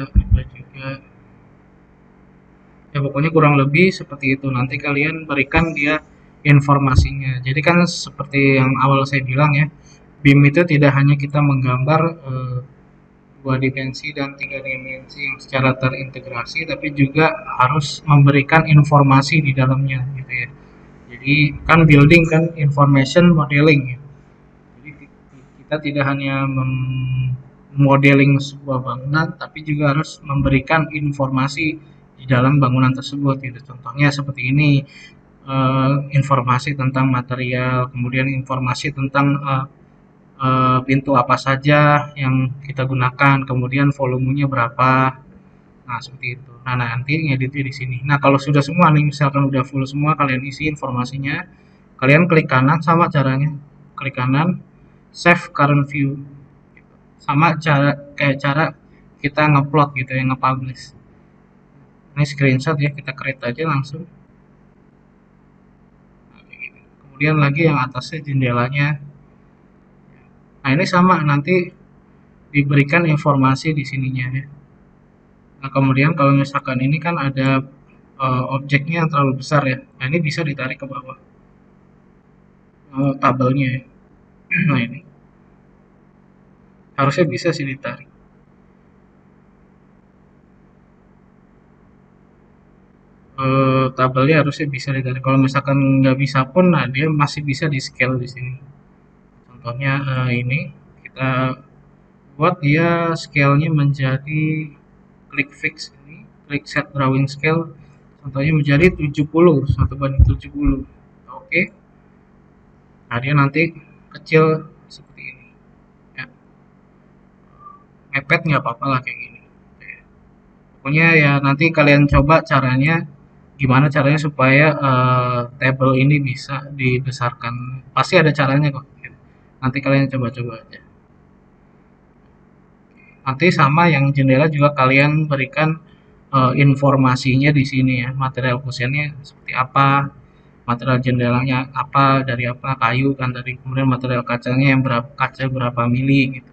Ya pokoknya kurang lebih seperti itu. Nanti kalian berikan dia informasinya. Jadi kan seperti yang awal saya bilang ya, BIM itu tidak hanya kita menggambar 2 dimensi dan 3 dimensi yang secara terintegrasi, tapi juga harus memberikan informasi di dalamnya gitu ya. Jadi kan building kan information modeling ya. Jadi kita tidak hanya modeling sebuah bangunan, tapi juga harus memberikan informasi di dalam bangunan tersebut. Gitu. Contohnya seperti ini, informasi tentang material, kemudian informasi tentang pintu apa saja yang kita gunakan, kemudian volumenya berapa. Nah, seperti itu. Nah, nanti ngeditnya di sini. Nah, kalau sudah semua nih, misalkan udah full semua, kalian isi informasinya, kalian klik kanan, sama caranya. Klik kanan, save current view. Sama kayak cara kita ngeplot gitu ya, nge-publish. Ini screenshot ya, kita create aja langsung. Nah, gitu. Kemudian lagi yang atasnya jendelanya. Nah, ini sama, nanti diberikan informasi di sininya ya. Nah, kemudian kalau misalkan ini kan ada objeknya yang terlalu besar ya. Nah, ini bisa ditarik ke bawah. Tabelnya ya. Nah, ini. Harusnya bisa sih ditarik. Tabelnya harusnya bisa ditarik. Kalau misalkan nggak bisa pun, nah dia masih bisa di scale di sini. Contohnya ini kita buat dia scale-nya menjadi klik fix ini, klik set drawing scale. Contohnya menjadi 70, 1:70. Oke. Nah, dia nanti kecil seperti ini. Ya. Mepet nggak apa-apa lah kayak gini. Pokoknya ya nanti kalian coba caranya, gimana caranya supaya table ini bisa dibesarkan. Pasti ada caranya kok. Nanti kalian coba-coba aja. Nanti sama yang jendela juga kalian berikan informasinya di sini ya. Material kusennya seperti apa, material jendelanya apa, dari apa, kayu kan tadi. Kemudian material kacanya yang kaca berapa mili gitu.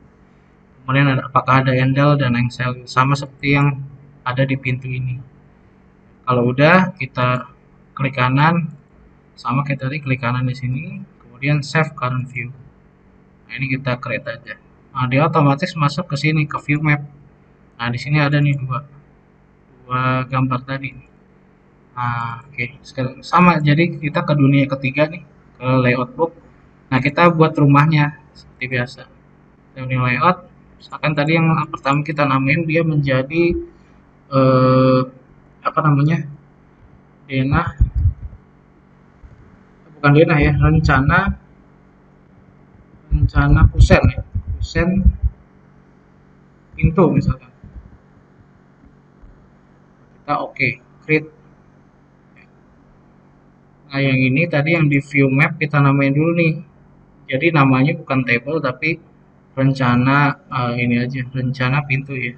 Kemudian apakah ada handle dan engsel, sama seperti yang ada di pintu ini. Kalau udah, kita klik kanan, sama kayak tadi, klik kanan di sini, kemudian save current view. Nah, ini kita create aja. Nah, dia otomatis masuk ke sini, ke view map. Nah, di sini ada nih dua gambar tadi. Nah, oke. Sama, jadi kita ke dunia ketiga nih, ke layout book. Nah, kita buat rumahnya seperti biasa. Dunia layout, misalkan tadi yang pertama kita namain dia menjadi apa namanya, denah, bukan denah ya, rencana rencana kusen ya, kusen pintu misalkan. Kita oke, create. Nah yang ini tadi yang di view map kita namain dulu nih. Jadi namanya bukan table tapi rencana ini aja, rencana pintu ya,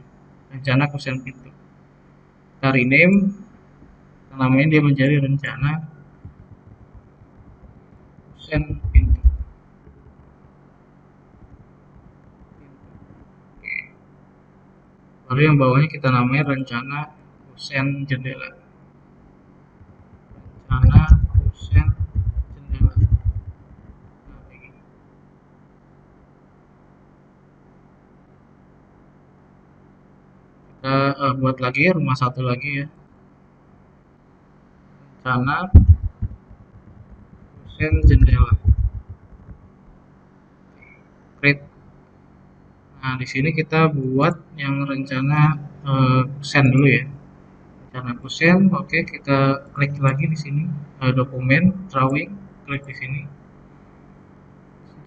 rencana kusen pintu. Kita rename, kita namain dia menjadi rencana kusen pintu. Baru yang bawahnya kita namanya rencana kusen jendela. Rencana kusen jendela. Nah, kayak gini. Kita buat lagi rumah satu lagi ya. Rencana kusen jendela. Create. Nah, di sini kita buat yang rencana kusen dulu ya. Rencana kusen, oke, kita klik lagi di sini dokumen drawing, klik di sini.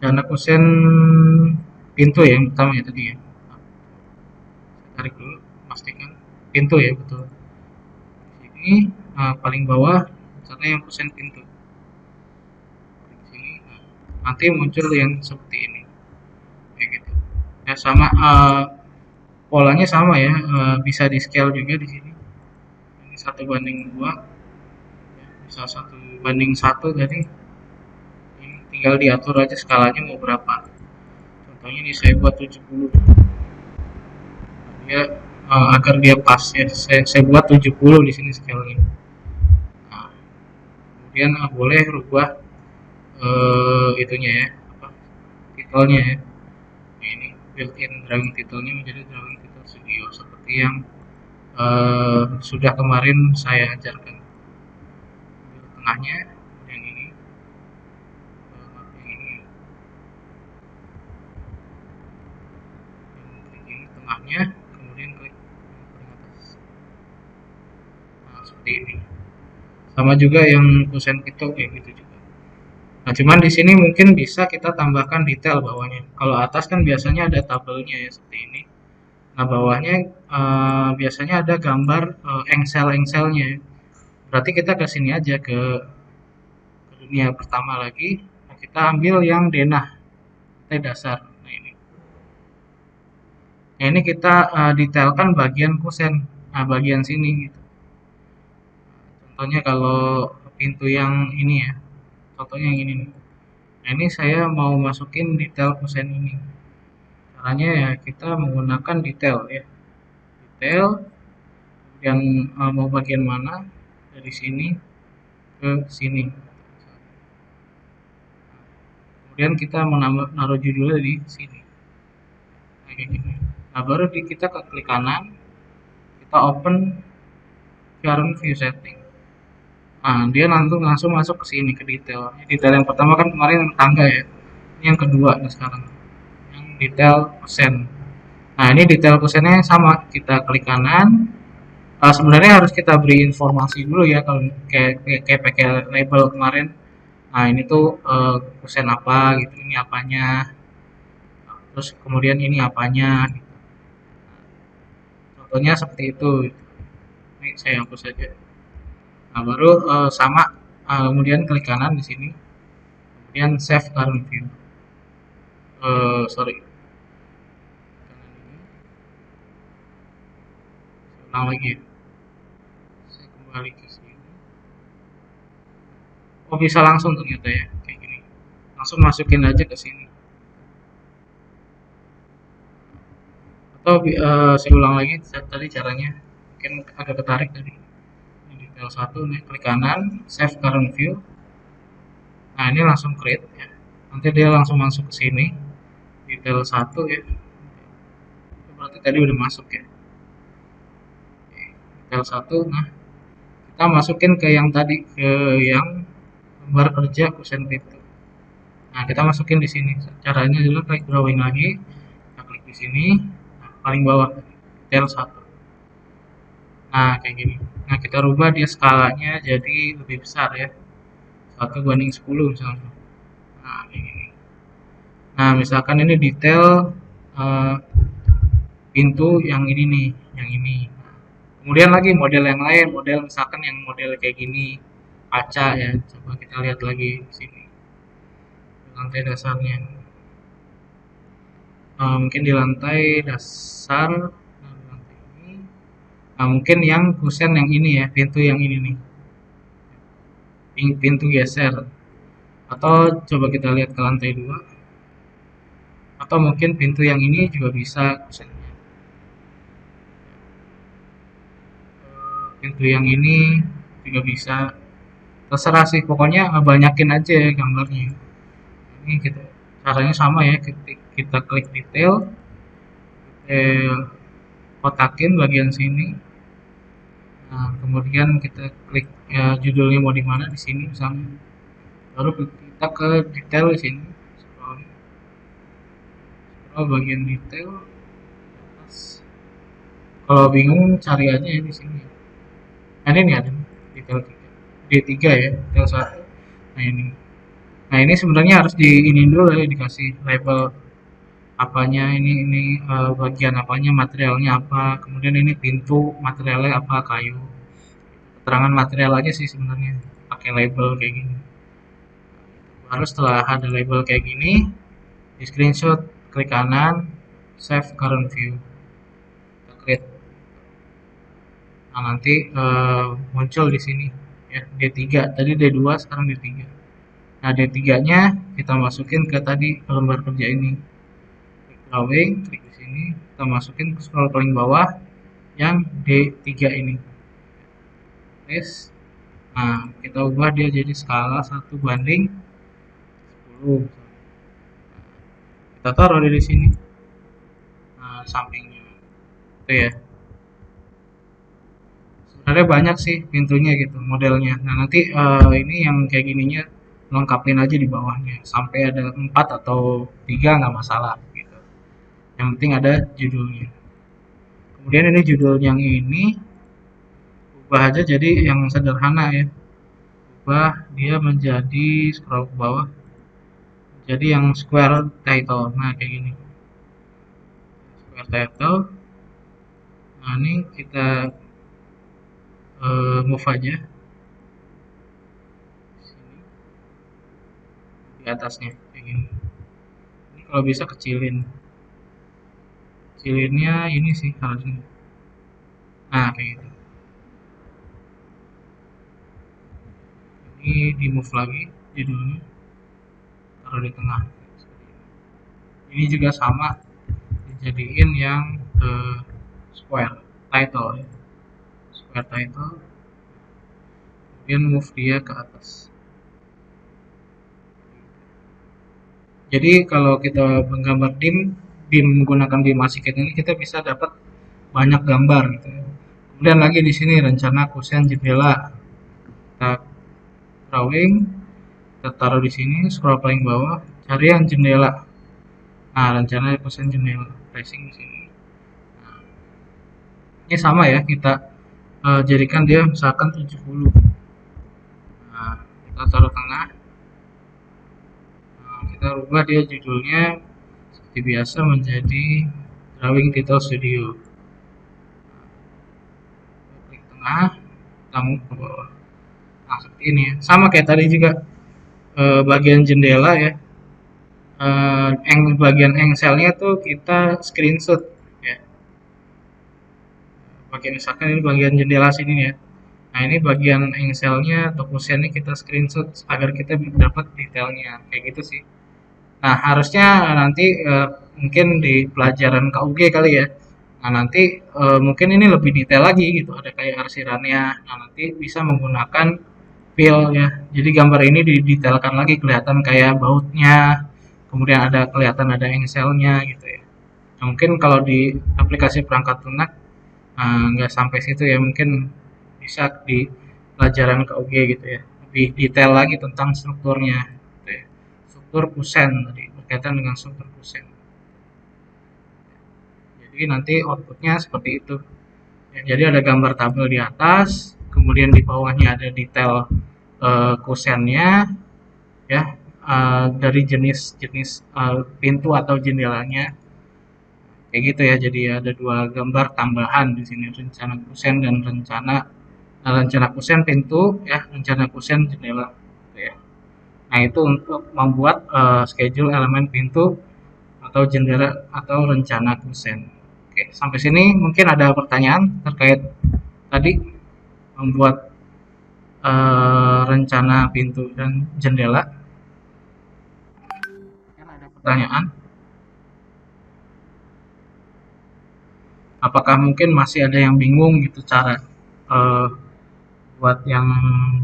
Rencana kusen pintu ya, yang pertama ya tadi ya. Tarik dulu, pastikan pintu ya betul. Di sini paling bawah, misalnya yang kusen pintu. Di sini, nanti muncul yang seperti ini, kayak gitu. Ya sama polanya sama ya, bisa di scale juga di sini. Ini 1:2, ya, bisa 1:1 tadi. Ini tinggal diatur aja skalanya mau berapa. Contohnya ini saya buat 70. Dia agar dia pas ya, saya buat 70 di sini scale-nya. Nah, kemudian boleh rubah itunya ya, apa, titelnya ya. Nah, ini built-in drawing titelnya menjadi drawing title studio seperti yang sudah kemarin saya ajarkan. Tengahnya yang ini, klik ini tengahnya, kemudian klik paling atas. Nah, seperti ini. Sama juga yang kusen itu kayak gitu juga. Nah, cuman di sini mungkin bisa kita tambahkan detail bawahnya. Kalau atas kan biasanya ada tabelnya ya seperti ini. Nah, bawahnya biasanya ada gambar engsel-engselnya. Berarti kita ke sini aja ke dunia pertama lagi. Nah, kita ambil yang denah, dasar. Nah, ini. Nah, ini kita detailkan bagian kusen, nah bagian sini gitu. Contohnya kalau pintu yang ini ya, contohnya yang ini nih. Nah, ini saya mau masukin detail kusen ini. Caranya ya kita menggunakan detail ya. Detail yang mau bagian mana, dari sini ke sini. Kemudian kita menaruh judulnya di sini. Nah, kayak gini. Nah, baru kita ke klik kanan, kita open current view setting. Nah, dia langsung masuk ke sini ke detail. Detail yang pertama kan kemarin tangga ya. Ini yang kedua nih sekarang. Yang detail kusen. Nah, ini detail kusennya sama. Kita klik kanan. Sebenarnya harus kita beri informasi dulu ya kalau kayak pakai label kemarin. Nah, ini tuh kusen apa gitu, ini apanya. Terus kemudian ini apanya gitu. Contohnya seperti itu. Ini saya hapus saja. Nah, baru sama kemudian klik kanan di sini. Kemudian save current view. Sorry. Ulang lagi. Saya kembali ke sini. Oh, bisa langsung ternyata ya, kayak gini. Langsung masukin aja ke sini. Atau saya ulang lagi tadi caranya. Mungkin agak ketarik tadi. Detail 1 nih, klik kanan, save current view. Nah, ini langsung create ya. Nanti dia langsung masuk ke sini. Detail 1 ya. Itu berarti tadi udah masuk ya. Detail 1, nah kita masukin ke yang tadi, ke yang gambar kerja kusen pintu. Nah, kita masukin di sini. Caranya adalah klik drawing lagi. Kita klik di sini. Nah, paling bawah detail 1. Nah, kayak gini. Nah, kita rubah dia skalanya jadi lebih besar ya. 1:10 misalnya. Nah, kayak gini. Nah, misalkan ini detail eh, pintu yang ini nih, yang ini. Kemudian lagi model yang lain, model misalkan yang model kayak gini, kaca ya. Coba kita lihat lagi di sini lantai dasarnya. Mungkin di lantai dasar, nah, di lantai ini. Nah, mungkin yang kusen yang ini ya, pintu yang ini nih, pintu geser. Atau coba kita lihat ke lantai 2. Atau mungkin pintu yang ini juga bisa kusennya. Pintu yang ini juga bisa, terserah sih, pokoknya banyakin aja ya gambarnya. Ini kita caranya sama ya, kita klik detail, kotakin bagian sini. Nah, kemudian kita klik ya, judulnya mau di mana, di sini misalnya. Baru kita ke detail di sini. Scroll bagian detail. Kalau bingung cari aja ya di sini. Nah, ini nih ada detail 3. D3 ya, detail 1. Nah, ini. Nah, ini sebenarnya harus di ini dulu ya, dikasih label apanya, ini bagian apanya, materialnya apa, kemudian ini pintu materialnya apa, kayu. Keterangan material aja sih sebenarnya, pakai label kayak gini. Baru setelah ada label kayak gini, di screenshot, klik kanan, save current view, kita create. Nah, nanti muncul di sini ya, D3, tadi D2, sekarang D3. Nah, D3-nya kita masukin ke tadi ke lembar kerja ini. Klik drawing, klik di sini, kita masukin ke scroll paling bawah yang D3 ini. Yes. Nah, kita ubah dia jadi skala 1:10. Kita taruh di sini. Nah, sampingnya. Itu ya. Sebenarnya banyak sih pintunya gitu, modelnya. Nah, nanti ini yang kayak gininya lengkapin aja di bawahnya. Sampai ada 4 atau 3 nggak masalah gitu. Yang penting ada judulnya. Kemudian ini judul yang ini ubah aja jadi yang sederhana ya. Ubah dia menjadi, scroll ke bawah, jadi yang square title. Nah, kayak gini, square title. Nah, ini kita move aja sini, di atasnya kayak gini. Ini kalau bisa kecilinnya ini sih harusnya. Nah, kayak gitu. Ini di move lagi judulnya, taruh di tengah. Ini juga sama, dijadiin yang square title ya. Square title, kemudian move dia ke atas. Jadi kalau kita menggambar dim menggunakan dim Archicad ini kita bisa dapat banyak gambar gitu ya. Kemudian lagi di sini rencana kusen jendela. Kita drawing, kita taruh di sini, scroll paling bawah, cari yang jendela. Nah, rencana kusen jendela, pressing di sini. Nah, ini sama ya, kita jadikan dia misalkan 70. Nah, kita taruh tengah. Kita rubah dia judulnya seperti biasa menjadi drawing title studio. Klik tengah, kita move ke bawah. Nah, seperti ini ya, sama kayak tadi juga bagian jendela ya, bagian engselnya tuh kita screenshot ya. Bagian misalkan ini bagian jendela sini ya. Nah, ini bagian engselnya atau kusennya kita screenshot agar kita dapat detailnya kayak gitu sih. Nah, harusnya nanti mungkin di pelajaran KUG kali ya. Nah, nanti mungkin ini lebih detail lagi gitu, ada kayak arsirannya. Nah, nanti bisa menggunakan fill ya. Jadi gambar ini didetailkan lagi, kelihatan kayak bautnya, kemudian ada kelihatan ada engselnya gitu ya. Nah, mungkin kalau di aplikasi perangkat lunak nggak sampai situ ya, mungkin bisa di pelajaran KUG gitu ya. Lebih detail lagi tentang strukturnya. Struktur kusen tadi, berkaitan dengan struktur kusen. Jadi nanti outputnya seperti itu ya, jadi ada gambar tabel di atas, kemudian di bawahnya ada detail kusennya ya, dari jenis-jenis pintu atau jendelanya kayak gitu ya. Jadi ada dua gambar tambahan di sini, rencana kusen dan rencana kusen pintu ya, rencana kusen jendela gitu ya. Nah, itu untuk membuat schedule elemen pintu atau jendela atau rencana kusen. Oke, sampai sini mungkin ada pertanyaan terkait tadi membuat rencana pintu dan jendela. Mungkin ada pertanyaan? Apakah mungkin masih ada yang bingung gitu cara eh, buat yang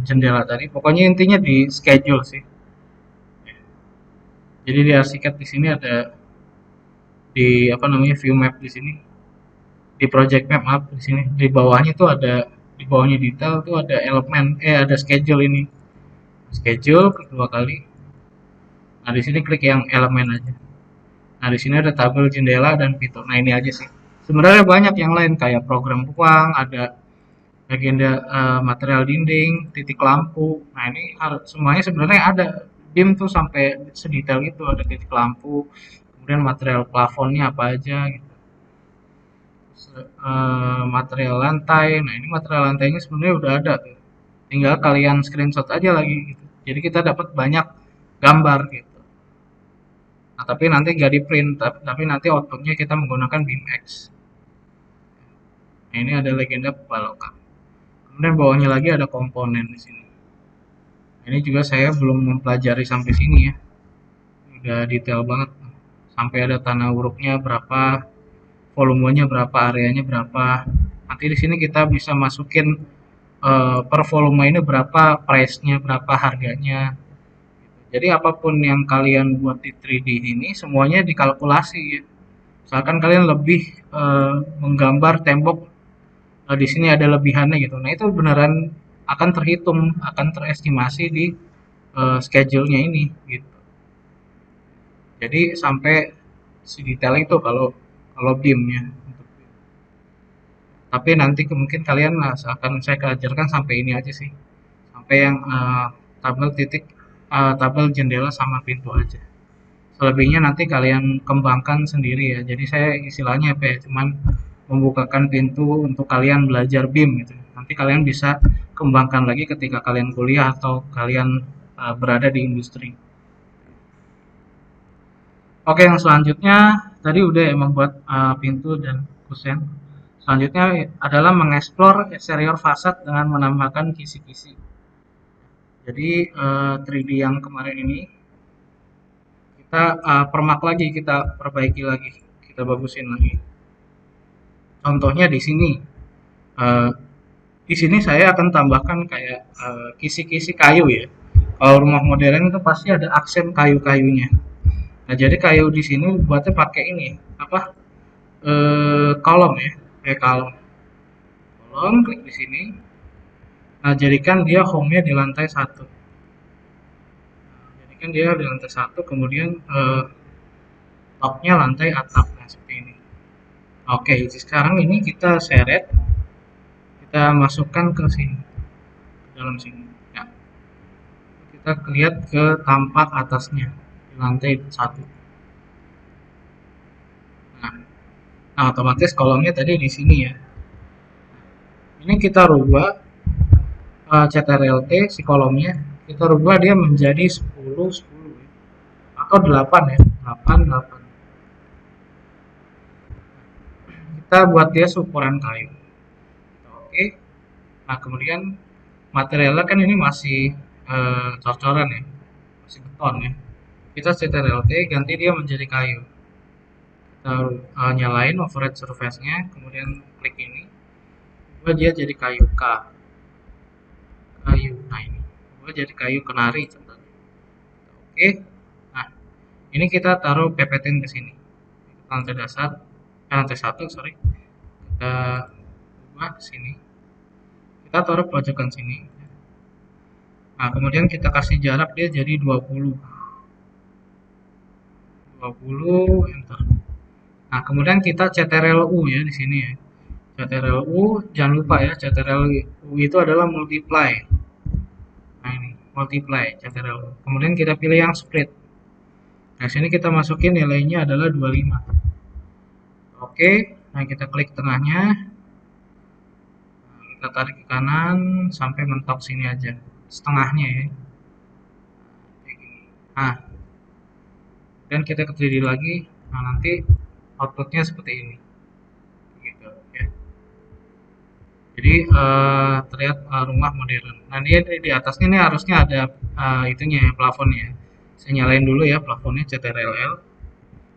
jendela tadi? Pokoknya intinya di schedule sih. Jadi di arsiket di sini ada di apa namanya view map di sini, di project map maaf di sini di bawahnya tuh ada di bawahnya detail tuh ada elemen ada schedule ini schedule kedua kali. Nah di sini klik yang elemen aja. Nah di sini ada tabel jendela dan pintu. Nah ini aja sih. Sebenarnya banyak yang lain kayak program ruang, ada legenda material dinding, titik lampu. Nah ini semuanya sebenarnya ada. BIM tuh sampai sedetail itu ada titik lampu, kemudian material plafonnya apa aja gitu. Material lantai. Nah ini material lantainya sebenarnya udah ada tuh. Tinggal kalian screenshot aja lagi gitu. Jadi kita dapat banyak gambar gitu. Nah tapi nanti nggak di print, tapi nanti outputnya kita menggunakan BIMX. Nah ini ada legenda pembalokan. Kemudian bawahnya lagi ada komponen di sini. Ini juga saya belum mempelajari sampai sini ya. Udah detail banget. Sampai ada tanah uruknya berapa, volumenya berapa, areanya berapa. Nanti di sini kita bisa masukin per volume ini berapa, price-nya berapa, harganya. Jadi apapun yang kalian buat di 3D ini semuanya dikalkulasi ya. Misalkan kalian lebih menggambar tembok di sini ada lebihannya gitu. Nah, itu beneran akan terhitung, akan terestimasi di schedule-nya ini gitu. Jadi sampai sedetail itu kalau BIM ya. Tapi nanti mungkin kalian akan saya ajarkan sampai ini aja sih. Sampai yang tabel jendela sama pintu aja. Selebihnya nanti kalian kembangkan sendiri ya. Jadi saya istilahnya apa ya, cuman membukakan pintu untuk kalian belajar BIM gitu. Nanti kalian bisa kembangkan lagi ketika kalian kuliah atau kalian berada di industri. Oke, yang selanjutnya tadi udah ya membuat pintu dan kusen. Selanjutnya adalah mengeksplor eksterior fasad dengan menambahkan kisi-kisi. Jadi 3D yang kemarin ini kita permak lagi, kita perbaiki lagi, kita bagusin lagi. Contohnya di sini, saya akan tambahkan kayak kisi-kisi kayu ya. Kalau rumah modern itu pasti ada aksen kayu-kayunya. Nah jadi kayu di sini buatnya pakai ini apa? Kolom ya, kayak kolom, klik di sini. Nah jadikan dia home-nya di lantai 1. Jadikan dia di lantai 1, kemudian top-nya lantai atap, nah seperti ini. Oke, sekarang ini kita seret, kita masukkan ke sini, ke dalam sini. Ya. Kita lihat ke tampak atasnya di lantai 1. Nah, otomatis kolomnya tadi di sini ya. Ini kita rubah CTRL-T si kolomnya, kita rubah dia menjadi 10 10 ya. Atau 8 ya, 8 8. Kita buat dia seukuran kayu. Oke. Nah, kemudian materialnya kan ini masih cor-coran ya. Masih beton ya. Kita CTRL-T ganti dia menjadi kayu. Kita nyalain override surface-nya, kemudian klik ini. Ubah dia jadi kayu K. Kayu. Nah, ini. Ubah jadi kayu kenari contohnya. Oke. Nah, ini kita taruh pepetin ke sini. Lantai dasar, lantai 1, sorry. Kita ubah ke sini. Kita taruh pojokan sini. Nah, kemudian kita kasih jarak dia jadi 20. 20, enter. Nah, kemudian kita CTRL-U ya di sini ya. CTRL-U, jangan lupa ya, CTRL-U itu adalah multiply. Nah, ini multiply CTRL. Kemudian kita pilih yang split. Nah, sini kita masukin nilainya adalah 25. Oke, nah kita klik tengahnya. Kita tarik ke kanan sampai mentok sini aja. Setengahnya ya. Kayak gini. Nah, dan kita ke 3D lagi. Nah, nanti outputnya seperti ini. Gitu ya. Jadi terlihat rumah modern. Nah, dia di atasnya ini harusnya ada itunya ya, plafonnya. Saya nyalain dulu ya plafonnya CTRL.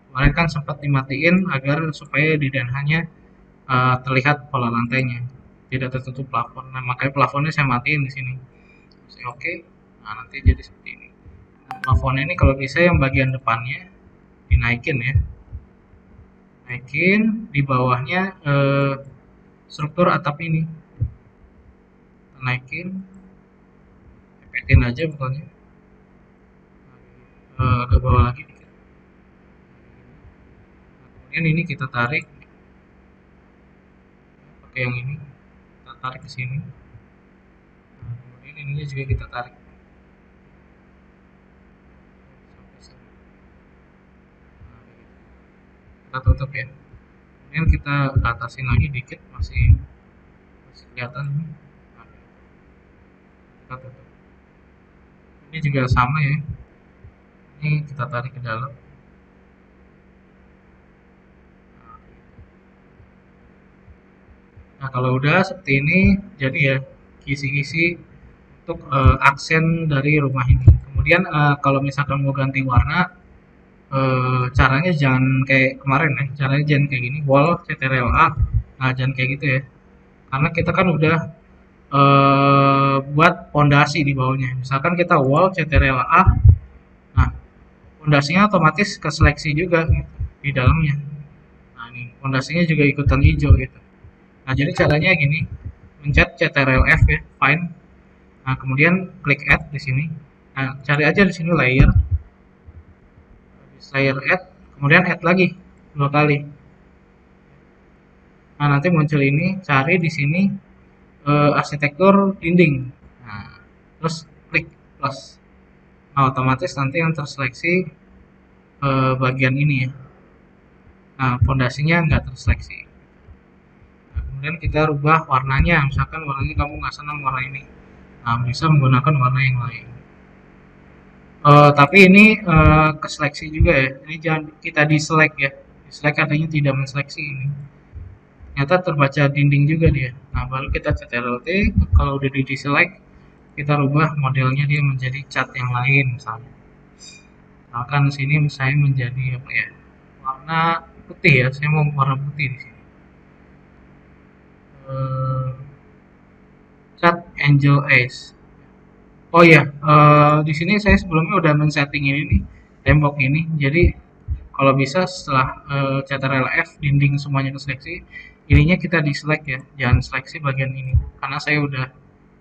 Kemarin kan sempat dimatiin agar supaya di denahnya terlihat pola lantainya, tidak tertutup plafon. Nah, makanya plafonnya saya matiin di sini. Saya oke. Nah, nanti jadi seperti ini. Nah, plafonnya ini kalau bisa yang bagian depannya dinaikin ya. Naikin, di bawahnya struktur atap ini naikin, pepetin aja pokoknya, ke bawah lagi dikit. Kemudian ini kita tarik pakai yang ini, kita tarik ke sini. Nah, kemudian ininya juga kita tarik sampai sini. Nah, kita tutup ya. Kemudian kita atasin lagi dikit, masih kelihatan. Nah, kita tutup. Ini juga sama ya. Ini kita tarik ke dalam. Nah, kalau udah seperti ini, jadi ya kisi-kisi untuk aksen dari rumah ini. Kemudian kalau misalkan mau ganti warna, caranya jangan kayak kemarin ya. Caranya jangan kayak gini, wall CTRL-A. Nah, jangan kayak gitu ya. Karena kita kan udah buat pondasi di bawahnya. Misalkan kita wall CTRL-A, nah pondasinya otomatis keseleksi juga gitu, di dalamnya. Nah, ini pondasinya juga ikutan hijau gitu. Nah, jadi caranya gini, mencet CTRL-F ya, find. Nah, kemudian klik add di sini. Nah, cari aja di sini layer. Habis layer add, kemudian add lagi 2 kali. Nah, nanti muncul ini, cari di sini arsitektur dinding. Nah, terus klik plus. Nah, otomatis nanti yang terseleksi bagian ini ya. Nah, fondasinya nggak terseleksi. Kemudian kita rubah warnanya, misalkan warnanya kamu nggak senang warna ini, nah bisa menggunakan warna yang lain. Tapi ini keseleksi juga ya, ini jangan kita diselect ya, diselect artinya tidak menseleksi ini. Ternyata terbaca dinding juga dia. Nah, baru kita CTRL-T, kalau udah di deselect, kita rubah modelnya dia menjadi cat yang lain misalnya. Misalkan sini saya menjadi apa ya, warna putih ya, saya mau warna putih di sini. Cat Angel Ace. Oh iya, di sini saya sebelumnya udah men-setting ini nih, tembok ini. Jadi kalau bisa setelah CTRL F dinding semuanya keseleksi, ininya kita diselect ya, jangan seleksi bagian ini. Karena saya udah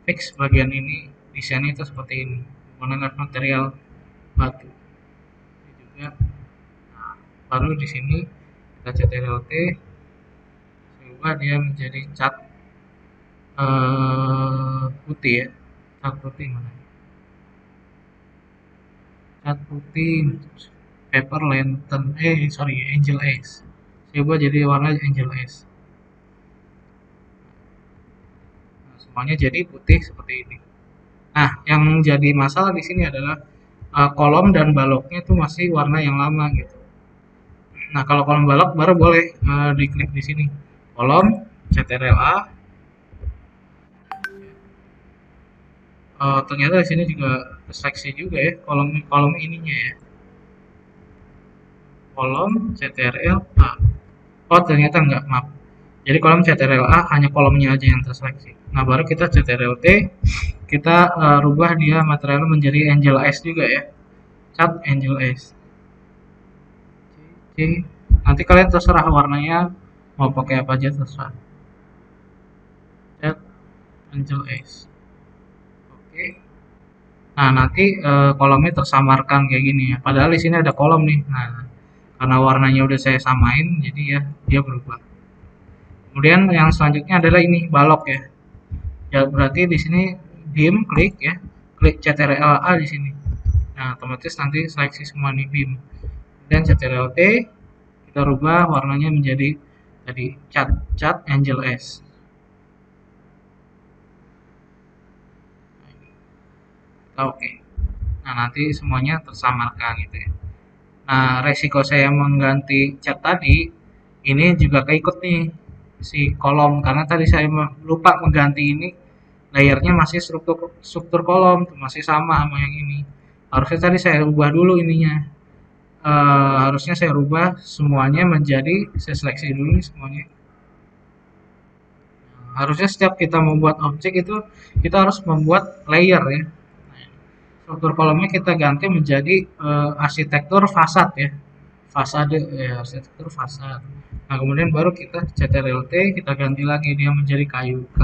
fix bagian ini desainnya itu seperti ini, menggunakan material batu. Ini juga. Nah, baru di sini kita CTRL T, ubah dia menjadi cat putih ya, cat putih mana? Cat putih, paper lantern, Angel Ace. Saya ubah jadi warna Angel Ace. Nah, semuanya jadi putih seperti ini. Nah, yang jadi masalah di sini adalah kolom dan baloknya itu masih warna yang lama gitu. Nah, kalau kolom balok baru boleh diklik di sini. Kolom CTRL-A. Ternyata di sini juga seleksi juga ya kolom ininya ya. Kolom CTRL-A. Oh, ternyata enggak, maaf. Jadi kolom CTRL-A hanya kolomnya aja yang terseleksi. Nah, baru kita CTRL-T, kita rubah dia materialnya menjadi Angel Ace juga ya. Cat Angel Ace. Nanti kalian terserah warnanya mau pakai apa aja terserah. Cat Angel Ace. Oke. Nah, nanti kolomnya tersamarkan kayak gini ya. Padahal di sini ada kolom nih. Nah, karena warnanya udah saya samain, jadi ya dia berubah. Kemudian yang selanjutnya adalah ini balok ya. Ya berarti di sini dim klik ya. klik CTRL-A di sini. Nah, otomatis nanti seleksi semua nih beam. Dan CTRL-T kita rubah warnanya menjadi tadi cat Angel S. Oke. Nah, nanti semuanya tersamarkan gitu ya. Nah, resiko saya mengganti cat tadi ini juga keikut nih si kolom karena tadi saya lupa mengganti ini layernya masih struktur kolom masih sama yang ini. Harusnya tadi saya ubah dulu ininya. Harusnya saya rubah semuanya menjadi saya seleksi dulu semuanya. Harusnya setiap kita membuat objek itu kita harus membuat layer ya. Struktur kolomnya kita ganti menjadi arsitektur fasad ya, fasade ya, arsitektur fasad. Nah, kemudian baru kita CTRL-T kita ganti lagi dia menjadi kayu K.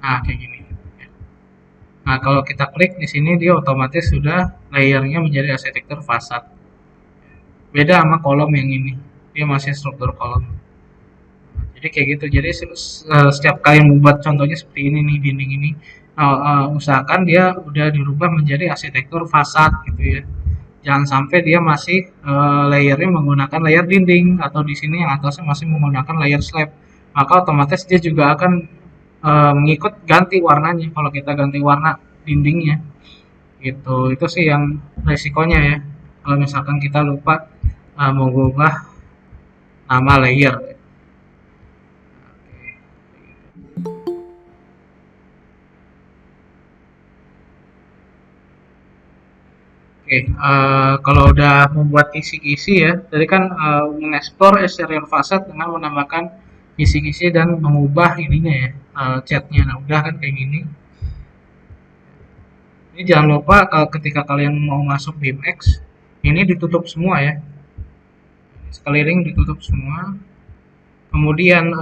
Nah, kayak gini. Nah, kalau kita klik di sini dia otomatis sudah layernya menjadi arsitektur fasad. Beda sama kolom yang ini, dia masih struktur kolom. Jadi kayak gitu. Jadi setiap kali membuat contohnya seperti ini nih dinding ini, usahakan dia udah dirubah menjadi arsitektur fasad gitu ya. Jangan sampai dia masih layernya menggunakan layer dinding atau di sini yang atasnya masih menggunakan layer slab. Maka otomatis dia juga akan mengikut ganti warnanya kalau kita ganti warna dindingnya gitu. Itu sih yang resikonya ya kalau misalkan kita lupa mengubah nama layer. Oke, kalau udah membuat kisi-kisi ya, tadi kan mengeksplor exterior facade dengan menambahkan kisi-kisi dan mengubah ininya ya, catnya. Nah, udah kan kayak gini. Ini jangan lupa kalau ketika kalian mau masuk BIMX, ini ditutup semua ya. Sekeliling ditutup semua. Kemudian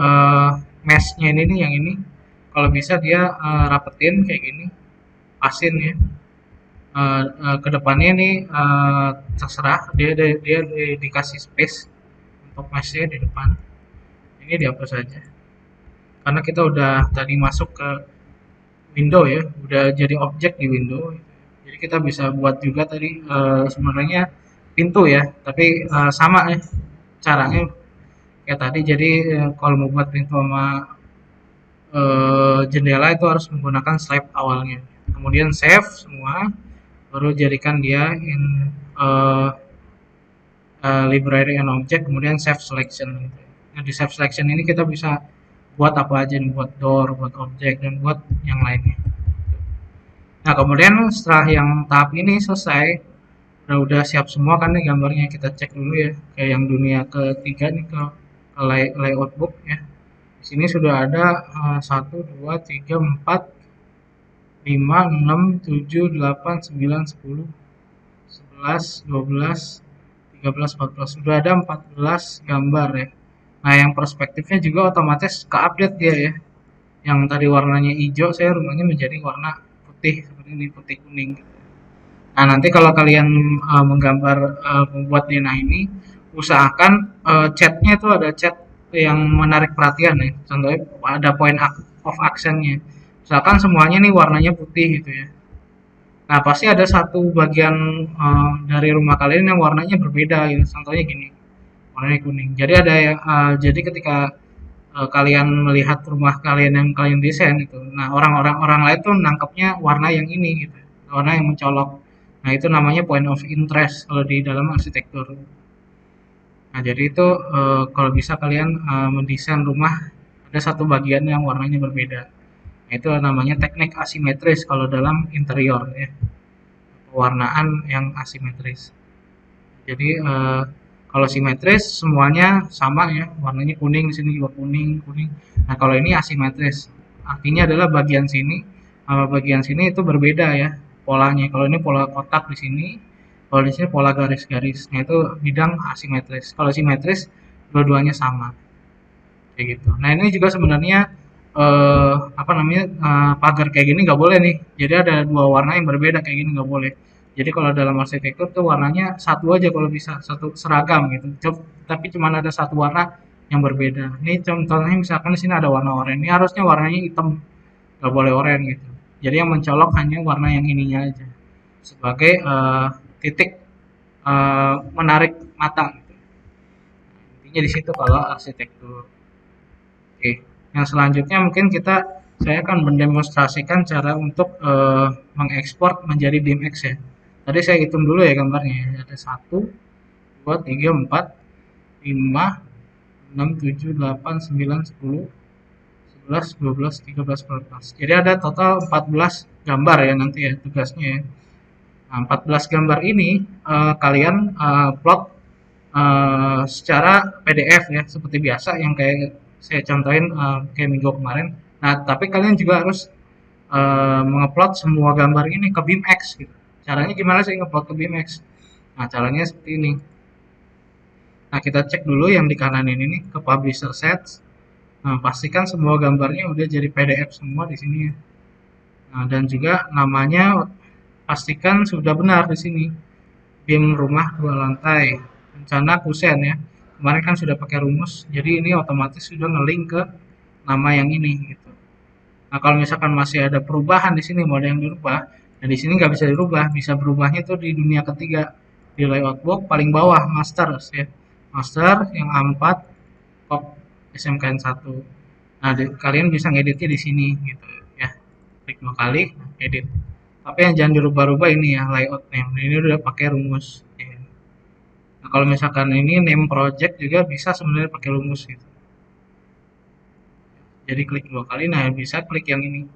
mesh-nya ini nih yang ini, kalau bisa dia rapetin kayak gini, pasin ya. Kedepannya ini terserah dia dikasih space untuk mesh-nya di depan. Ini dihapus saja karena kita udah tadi masuk ke window ya, udah jadi objek di window. Jadi kita bisa buat juga tadi sebenarnya pintu ya, tapi sama ya caranya kayak tadi. Jadi kalau mau buat pintu sama jendela itu harus menggunakan slab awalnya, kemudian save semua, baru jadikan dia in library and object, kemudian save selection gitu. Nah, di save selection ini kita bisa buat apa aja nih, buat door, buat objek, dan buat yang lainnya. Nah, kemudian setelah yang tahap ini selesai, udah siap semua kan nih gambarnya, kita cek dulu ya kayak yang dunia ketiga nih ke layout book ya. Di sini sudah ada 1, 2, 3, 4, 5, 6, 7, 8, 9, 10, 11, 12, 13, 14. Sudah ada 14 gambar ya. Nah, yang perspektifnya juga otomatis ke-update dia ya. Yang tadi warnanya hijau, saya rumahnya menjadi warna putih seperti ini, putih kuning. Nah, nanti kalau kalian menggambar membuat denah ini, usahakan catnya itu ada cat yang menarik perhatian ya. Contohnya ada point of accent-nya. Usahakan semuanya nih warnanya putih gitu ya. Nah, pasti ada satu bagian dari rumah kalian yang warnanya berbeda gitu. Contohnya gini, warnanya kuning. Jadi ada yang jadi ketika kalian melihat rumah kalian yang kalian desain itu, nah orang lain tuh nangkepnya warna yang ini gitu, warna yang mencolok. Nah, itu namanya point of interest kalau di dalam arsitektur. Nah, jadi itu kalau bisa kalian mendesain rumah ada satu bagian yang warnanya berbeda. Nah, itu namanya teknik asimetris kalau dalam interior ya. Pewarnaan yang asimetris. Jadi kalau simetris semuanya sama ya, warnanya kuning, di sini juga kuning. Nah, kalau ini asimetris, artinya adalah bagian sini sama bagian sini itu berbeda ya polanya. Kalau ini pola kotak di sini, kalau di sini pola garis-garis. Nah, itu bidang asimetris. Kalau simetris dua-duanya sama. Kayak gitu. Nah, ini juga sebenarnya pagar kayak gini nggak boleh nih. Jadi ada dua warna yang berbeda kayak gini nggak boleh. Jadi kalau dalam arsitektur tuh warnanya satu aja kalau bisa, satu seragam gitu. Tapi cuma ada satu warna yang berbeda. Ini contohnya misalkan di sini ada warna oranye, ini harusnya warnanya hitam, nggak boleh oranye gitu. Jadi yang mencolok hanya warna yang ininya aja sebagai titik menarik mata. Gitu. Intinya di situ kalau arsitektur. Oke, yang selanjutnya mungkin saya akan mendemonstrasikan cara untuk mengekspor menjadi BIMX ya. Tadi saya hitung dulu ya gambarnya ya. Ada 1, 2, 3, 4, 5, 6, 7, 8, 9, 10, 11, 12, 13, 14. Jadi ada total 14 gambar ya nanti ya tugasnya ya. Nah, 14 gambar ini kalian plot secara PDF ya seperti biasa yang kayak saya contohin kayak minggu kemarin. Nah, tapi kalian juga harus mengupload semua gambar ini ke BIMX gitu. Caranya gimana sih ngupload ke BIMX? Nah, caranya seperti ini. Nah, kita cek dulu yang di kanan ini nih ke publisher sets. Nah, pastikan semua gambarnya udah jadi PDF semua di sini ya. Nah, dan juga namanya pastikan sudah benar di sini. BIM rumah 2 lantai. Rencana kusen ya. Kemarin kan sudah pakai rumus, jadi ini otomatis sudah ngelink ke nama yang ini gitu. Nah, kalau misalkan masih ada perubahan di sini, mau ada yang dirubah, nah di sini nggak bisa dirubah, bisa berubahnya tuh di dunia ketiga, di layout box paling bawah, master ya. Master yang A4, kop SMKN1. Nah, kalian bisa ngeditnya di sini gitu ya. Klik 2 kali, edit. Tapi yang jangan dirubah-rubah ini ya, layout name. Ini udah pakai rumus. Ya. Nah, kalau misalkan ini name project juga bisa sebenarnya pakai rumus gitu. Jadi klik 2 kali, nah bisa klik yang ini.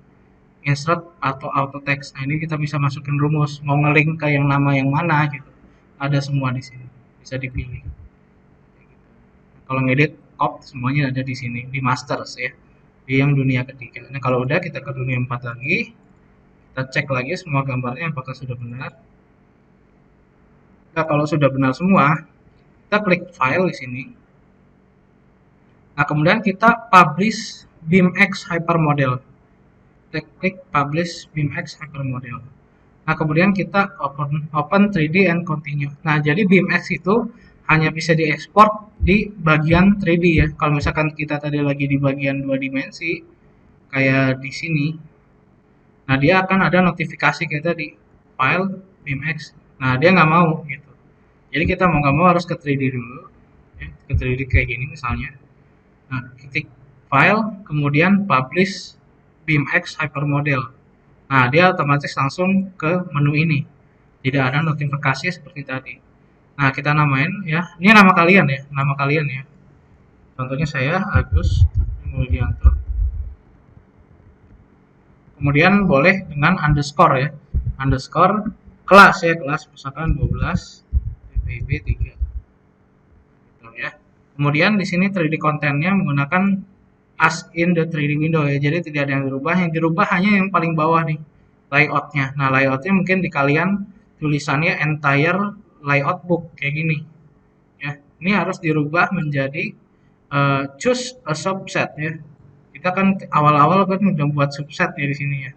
Insert atau auto text. Nah, ini kita bisa masukin rumus. Mau ngelink ke yang nama yang mana gitu. Ada semua di sini. Bisa dipilih. Kalau ngedit cop semuanya ada di sini di masters ya, di yang dunia ketiga. Nah, kalau udah kita ke dunia 4 lagi, kita cek lagi semua gambarnya apakah sudah benar. Nah, kalau sudah benar semua, kita klik file di sini. Nah, kemudian kita publish BIMX Hypermodel. Kita klik publish BIMX Hypermodel. Nah, kemudian kita open 3D and continue. Nah, jadi BIMX itu hanya bisa diekspor di bagian 3D ya. Kalau misalkan kita tadi lagi di bagian 2 dimensi, kayak di sini, nah dia akan ada notifikasi kita di file BIMX. Nah, dia nggak mau gitu. Jadi kita mau nggak mau harus ke 3D dulu. Ya, ke 3D kayak gini misalnya. Nah, ketik file, kemudian publish BIMX Hypermodel. Nah, dia otomatis langsung ke menu ini. Tidak ada notifikasi seperti tadi. Nah, kita namain ya. Ini nama kalian ya, nama kalian ya. Contohnya saya Agus Mulyanto. Kemudian boleh dengan underscore ya. Underscore kelas ya, kelas misalkan 12 TPB 3. Gitu ya. Kemudian di sini 3D kontennya menggunakan as in the 3D window ya. Jadi tidak ada yang dirubah. Yang dirubah hanya yang paling bawah nih, layoutnya. Nah, layoutnya mungkin di kalian tulisannya entire layout book kayak gini. Ya, ini harus dirubah menjadi choose a subset ya. Kita kan awal-awal kan udah buat subset ya di sini ya.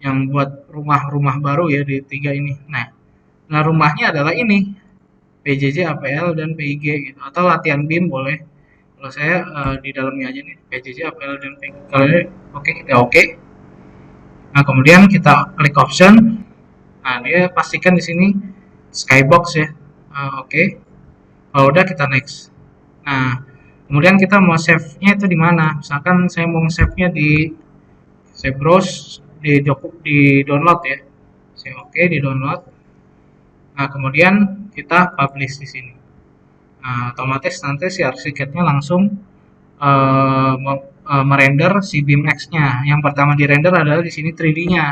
Yang buat rumah-rumah baru ya di 3 ini. Nah rumahnya adalah ini. PJJ, APL, dan PIG gitu. Atau latihan BIM boleh. Kalau saya di dalamnya aja nih, PJJ, APL, dan PIG. Kalau ini oke, kita oke. Nah, kemudian kita klik option. Nah, dia pastikan di sini skybox ya. Oke. Kalau udah kita next. Nah, kemudian kita mau save-nya itu di mana? Misalkan saya mau save-nya di saya browse di download ya. Saya oke di download. Nah, kemudian kita publish di sini. Nah, otomatis nanti si arsiteknya langsung merender si BIMX-nya. Yang pertama di render adalah di sini 3D-nya.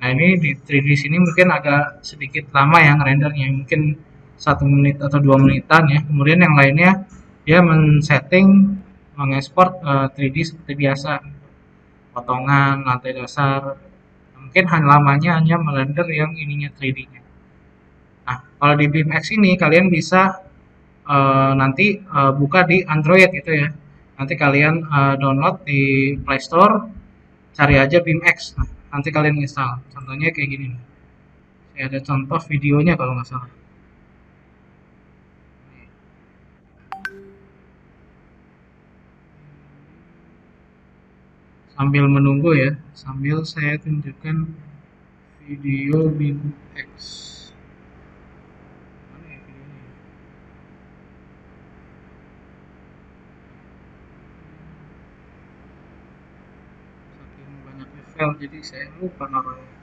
Nah, ini di 3D sini mungkin agak sedikit lama ya rendernya, mungkin 1 menit atau 2 menitan ya. Kemudian yang lainnya dia men-setting mengekspor 3D seperti biasa, potongan, lantai dasar. Mungkin lamanya hanya merender yang ininya 3D-nya. Nah, kalau di BIMX ini kalian bisa nanti buka di Android gitu ya. Nanti kalian download di Play Store, cari aja BIMX. Nah, nanti kalian install. Contohnya kayak gini nih. Saya ada contoh videonya kalau nggak salah. sambil menunggu ya, sambil saya tunjukkan video BIMX. Mana ya videonya ya? Saking banyaknya file jadi saya lupa naruhnya.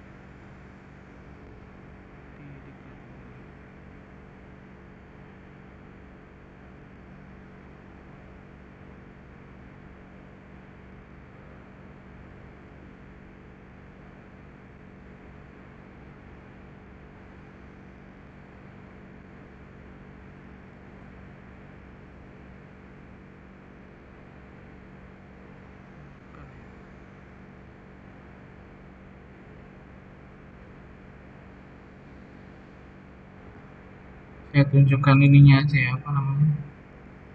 Saya tunjukkan ininya aja ya, apa namanya,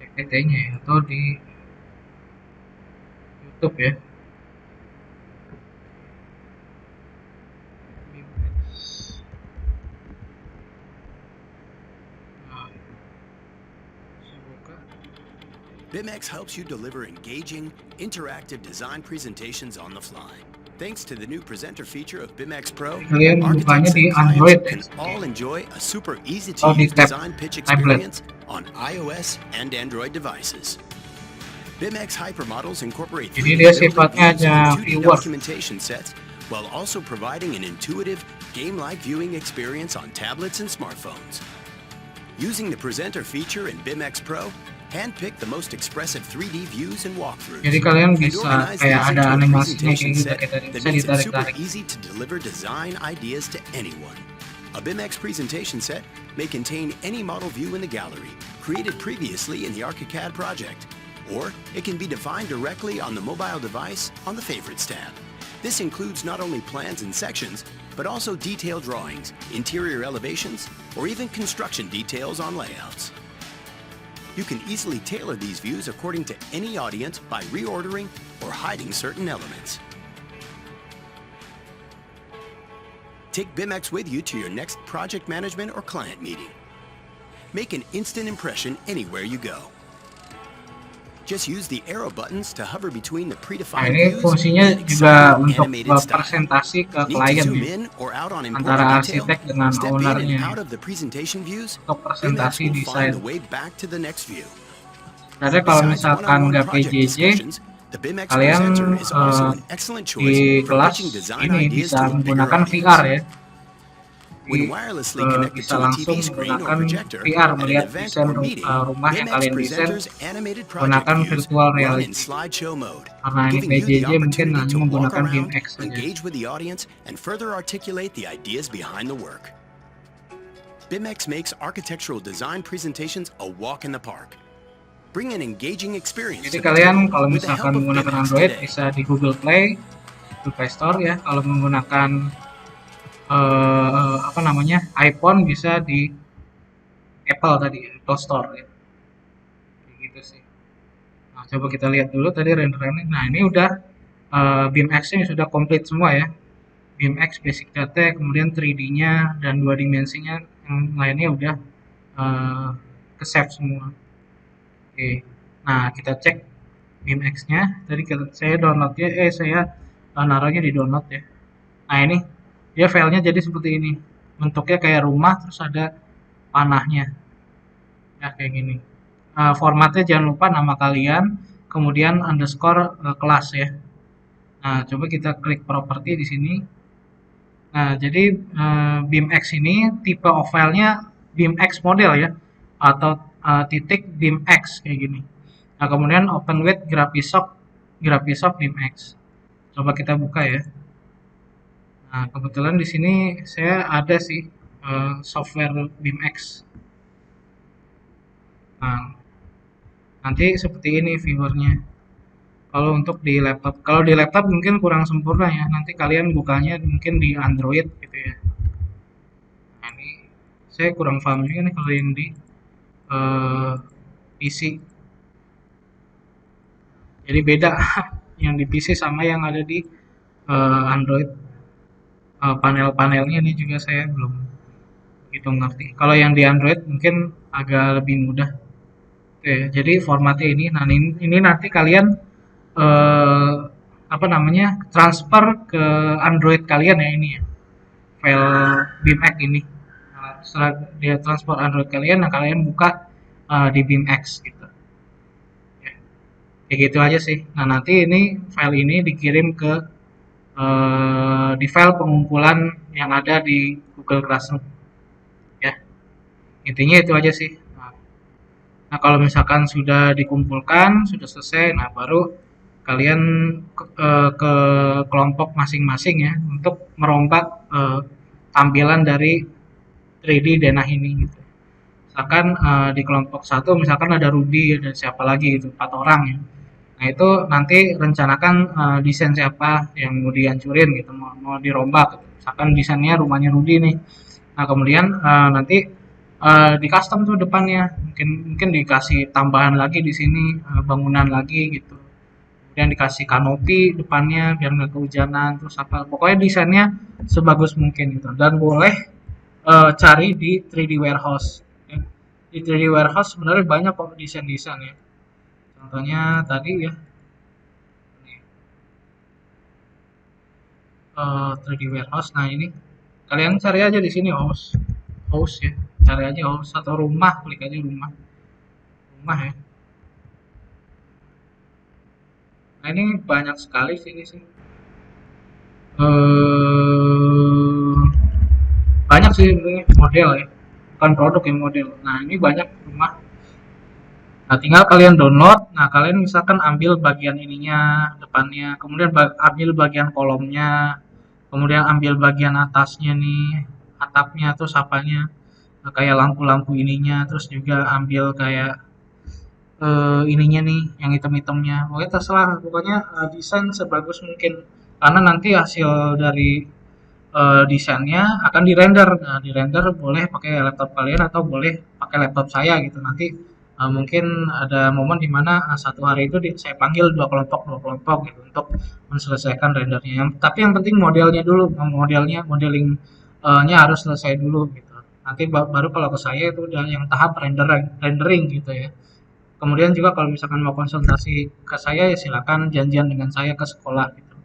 PPT-nya ya, atau di YouTube ya. Nah, saya buka. BIMX helps you deliver engaging, interactive design presentations on the fly. Thanks to the new presenter feature of BIMX Pro, Kalian bukanya architects di and Android clients ya. can all enjoy a super Oh, di easy-to-use tab design pitch tablet. experience on iOS and Android devices. BIMX hypermodels incorporate Jadi 3D dia building sifatnya views aja and 2D viewer. documentation sets, while also providing an intuitive, game-like viewing experience on tablets and smartphones. Using the presenter feature in BIMX Pro, handpick the most expressive 3D views and walkthroughs. Jadi kalian and bisa organize kayak these ada into a animasinya presentation kayak gitu, set kayak tadi that bisa makes it super ditarik-tarik. easy to deliver design ideas to anyone. A BIMX presentation set may contain any model view in the gallery, created previously in the ArchiCAD project, or it can be defined directly on the mobile device on the Favorites tab. This includes not only plans and sections, but also detailed drawings, interior elevations, or even construction details on layouts. You can easily tailor these views according to any audience by reordering or hiding certain elements. Take BIMX with you to your next project management or client meeting. Make an instant impression anywhere you go. Just use the arrow buttons to hover between the Nah, predefined ini views fungsinya in an juga exciting untuk animated style. presentasi ke Need to klien zoom ya, in or out on important antara detail? arsitek dengan Step in and ownernya out of the presentation views. untuk BIMX presentasi will desain. find the way back to the next view. Karena kalau Besides misalkan one-on-one nggak project PJJ, discussions, the BIMX kalian presenter is also an excellent choice di for kelas pitching design ini ideas bisa to a bigger menggunakan audience. VR ya. When Jadi wirelessly connected bisa to a langsung TV screen or menggunakan projector VR at an melihat event desain or meeting, rumah yang BIMX kalian desain presenters animated project menggunakan views virtual run in reality. slideshow mode, Karena ini giving you the PJJ mungkin opportunity hanya to walk menggunakan around, BIMX saja. engage with the audience, and further articulate the ideas behind the work. BIMX makes architectural design presentations a walk in the park. Bring an engaging experience Jadi to the kalian table kalau with the help misalkan of menggunakan BIMX Android today. bisa di Google Play Store ya. Kalau menggunakan apa namanya, iPhone bisa di Apple tadi, Apple Store ya. Kayak gitu sih. Nah, coba kita lihat dulu tadi renderannya. Nah, ini udah BIMX-nya sudah komplit semua ya. BIMX basic data, kemudian 3D-nya dan 2 dimensinya yang lainnya udah ke-save semua. Oke. Nah, kita cek BIMX-nya. Tadi saya downloadnya, saya naruhnya di download ya. Nah, ini dia filenya jadi seperti ini. Bentuknya kayak rumah, terus ada panahnya. Ya, kayak gini. Formatnya jangan lupa nama kalian, kemudian underscore kelas ya. Nah, coba kita klik properti di sini. Nah, jadi BIMX ini tipe of filenya BIMX model ya, atau titik BIMX kayak gini. Nah, kemudian open with Graphisoft BIMX. Coba kita buka ya. Nah, kebetulan di sini saya ada sih software BIMX. Nah, nanti seperti ini viewernya. Kalau untuk di laptop mungkin kurang sempurna ya. Nanti kalian bukanya mungkin di Android gitu ya. Nah, ini saya kurang paham juga nih kalau yang di PC. Jadi beda yang di PC sama yang ada di Android. Panel-panelnya ini juga saya belum gitu ngerti. Kalau yang di Android mungkin agak lebih mudah. Oke, jadi formatnya ini. Nah, ini nanti kalian apa namanya, transfer ke Android kalian ya ini ya, file BIMX ini. Nah, setelah dia transfer Android kalian, nah kalian buka di BIMX gitu. Ya, kayak gitu aja sih. Nah nanti ini file ini dikirim ke di file pengumpulan yang ada di Google Classroom. Ya, intinya itu aja sih. Nah, kalau misalkan sudah dikumpulkan, sudah selesai, nah baru kalian ke kelompok masing-masing ya untuk merombak tampilan dari 3D denah ini gitu. Misalkan di kelompok satu misalkan ada Rudy dan siapa lagi itu 4 orang ya. Nah itu nanti rencanakan desain siapa yang mau dihancurin gitu, mau dirombak gitu. Misalkan desainnya rumahnya Rudy nih. Nah kemudian nanti di custom tuh depannya mungkin mungkin dikasih tambahan lagi di sini bangunan lagi gitu. Kemudian dikasih kanopi depannya biar nggak kehujanan terus apa. Pokoknya desainnya sebagus mungkin gitu. Dan boleh cari di 3D warehouse. Ya. Di 3D warehouse sebenarnya banyak kok desain-desain ya. Contohnya tadi ya, 3D warehouse. Nah ini kalian cari aja di sini house ya, cari aja house atau rumah, klik aja rumah ya. Nah ini banyak sekali sini sih. Banyak sih sebenarnya model ya, bukan produk yang model. Nah ini banyak rumah. Nah, tinggal kalian download. Nah, kalian misalkan ambil bagian ininya, depannya, kemudian ambil bagian kolomnya, kemudian ambil bagian atasnya nih, atapnya, terus apanya, kayak lampu-lampu ininya, terus juga ambil kayak ininya nih, yang hitam-hitamnya. Pokoknya terserah, pokoknya desain sebagus mungkin. Karena nanti hasil dari desainnya akan dirender. Nah, dirender boleh pakai laptop kalian atau boleh pakai laptop saya gitu. Nanti mungkin ada momen di mana satu hari itu saya panggil dua kelompok gitu untuk menyelesaikan rendernya. Tapi yang penting modelnya dulu, modelingnya harus selesai dulu gitu. Nanti baru kalau ke saya itu udah yang tahap rendering gitu ya. Kemudian juga kalau misalkan mau konsultasi ke saya ya silakan janjian dengan saya ke sekolah gitu.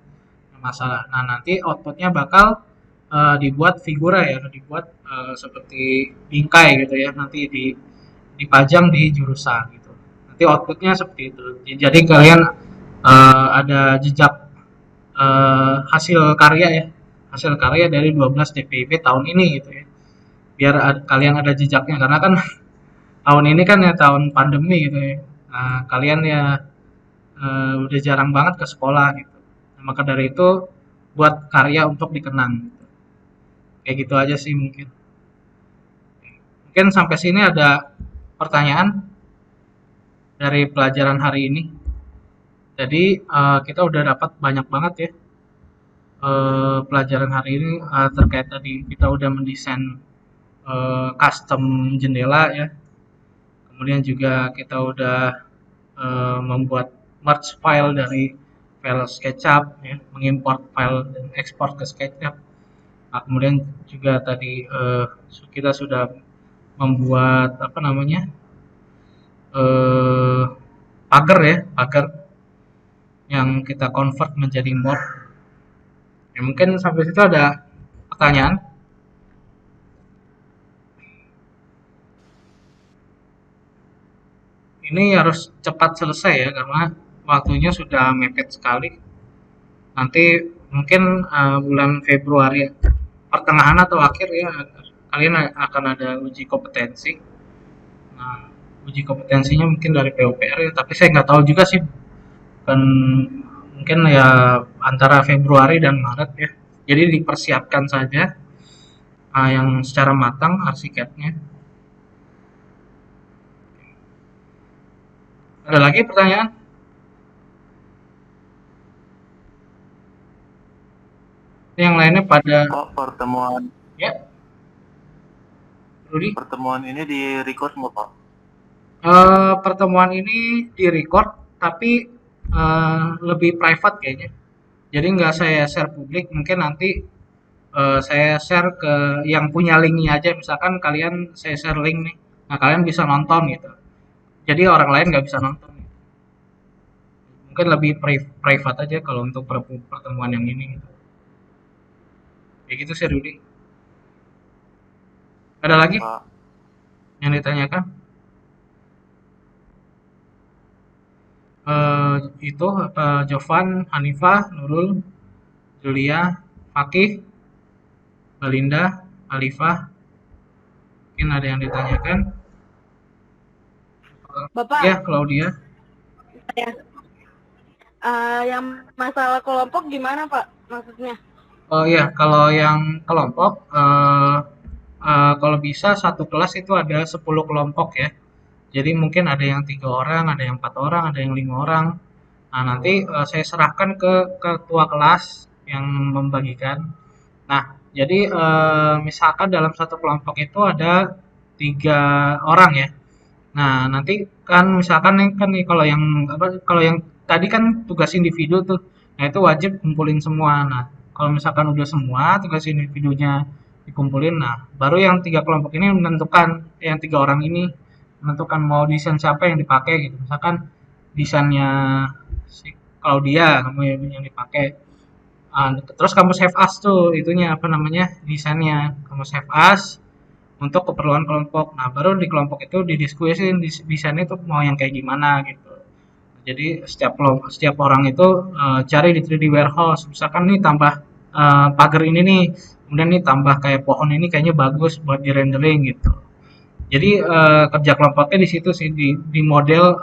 Masalah. Nah, nanti outputnya bakal dibuat figura ya, dibuat seperti bingkai gitu ya, nanti dipajang di jurusan gitu. Nanti outputnya seperti itu. Jadi kalian ada jejak hasil karya dari 12 DPIP tahun ini gitu ya. Biar kalian ada jejaknya karena kan tahun ini kan ya tahun pandemi gitu ya. Nah, kalian ya udah jarang banget ke sekolah gitu. Nah, maka dari itu buat karya untuk dikenang. Gitu. Kayak gitu aja sih mungkin. Mungkin sampai sini ada pertanyaan dari pelajaran hari ini. Jadi kita udah dapat banyak banget ya pelajaran hari ini terkait tadi kita udah mendesain custom jendela ya. Kemudian juga kita udah membuat merge file dari file SketchUp ya, mengimport file dan ekspor ke SketchUp. Nah, kemudian juga tadi kita sudah membuat apa namanya pagar yang kita convert menjadi mod. Ya, mungkin sampai situ ada pertanyaan. Ini harus cepat selesai ya karena waktunya sudah mepet sekali. Nanti mungkin bulan Februari pertengahan atau akhir ya kalian akan ada uji kompetensi. Nah, uji kompetensinya mungkin dari PUPR ya, tapi saya nggak tahu juga sih. Kan mungkin ya antara Februari dan Maret ya. Jadi dipersiapkan saja yang secara matang arsiteknya. Ada lagi pertanyaan? Yang lainnya pada pertemuan ya, Rudy? pertemuan ini di record nggak Pak? Pertemuan ini direcord tapi lebih private kayaknya. Jadi nggak saya share publik, mungkin nanti saya share ke yang punya linknya aja. Misalkan kalian saya share link nih, nah kalian bisa nonton gitu. Jadi orang lain nggak bisa nonton. Mungkin lebih private aja kalau untuk pertemuan yang ini gitu. Kayak gitu sih Rudy. Ada lagi Pak. yang ditanyakan? Eh itu Jovan, Hanifah, Nurul, Julia, Fakih, Belinda, Alifah, mungkin ada yang ditanyakan. Bapak, Ya, Claudia. ya, yang masalah kelompok gimana Pak maksudnya? Oh ya, kalau yang kelompok, kalau bisa satu kelas itu ada 10 kelompok ya. Jadi mungkin ada yang 3 orang, ada yang 4 orang, ada yang 5 orang. Nah, nanti saya serahkan ke ketua kelas yang membagikan. Nah, jadi misalkan dalam satu kelompok itu ada 3 orang ya. Nah, nanti kan misalkan nih kan nih kalau yang apa kalau yang tadi kan tugas individu tuh. Nah, itu wajib kumpulin semua. Nah, kalau misalkan udah semua tugas individunya dikumpulin, nah baru yang 3 kelompok ini menentukan yang 3 orang ini menentukan mau desain siapa yang dipakai gitu. Misalkan desainnya si Claudia kamu yang dipakai. Terus kamu save as tuh itunya apa namanya desainnya kamu save as untuk keperluan kelompok. Nah, baru di kelompok itu didiskusin desainnya itu mau yang kayak gimana gitu. Jadi setiap orang itu cari di 3D warehouse. Misalkan nih tambah pagar ini nih, kemudian nih tambah kayak pohon ini kayaknya bagus buat di rendering gitu. Jadi kerja kelompoknya di situ sih di model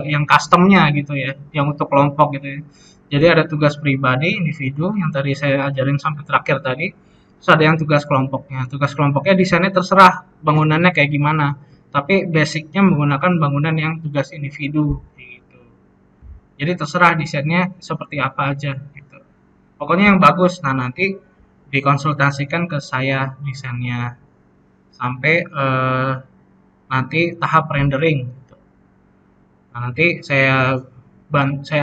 yang customnya gitu ya, yang untuk kelompok gitu ya. Jadi ada tugas pribadi individu yang tadi saya ajarin sampai terakhir tadi. Terus ada yang tugas kelompoknya. Tugas kelompoknya desainnya terserah bangunannya kayak gimana. Tapi basicnya menggunakan bangunan yang tugas individu gitu. Jadi terserah desainnya seperti apa aja gitu. Pokoknya yang bagus. Nah nanti dikonsultasikan ke saya desainnya sampai nanti tahap rendering gitu. Nah, nanti saya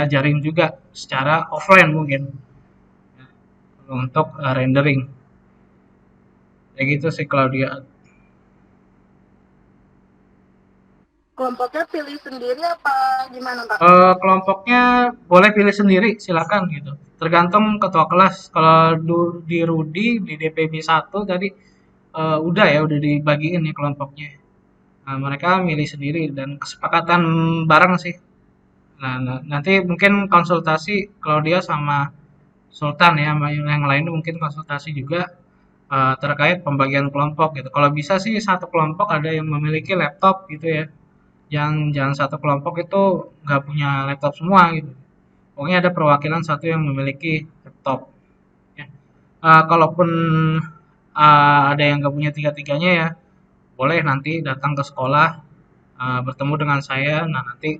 ajarin juga secara offline mungkin ya, untuk rendering. Kayak gitu sih Claudia. Kelompoknya pilih sendiri apa gimana Pak? Kelompoknya boleh pilih sendiri, silakan gitu. Tergantung ketua kelas. Kalau di Rudi di DPB 1 tadi udah ya, udah dibagiin ya kelompoknya. Nah, mereka milih sendiri dan kesepakatan bareng sih. Nah, nanti mungkin konsultasi Claudia sama Sultan ya, sama yang lain mungkin konsultasi juga terkait pembagian kelompok gitu. Kalau bisa sih satu kelompok ada yang memiliki laptop gitu ya. Jangan satu kelompok itu nggak punya laptop semua gitu. Pokoknya ada perwakilan satu yang memiliki laptop. Ya. Kalaupun ada yang nggak punya tiga-tiganya ya, boleh nanti datang ke sekolah bertemu dengan saya. Nah nanti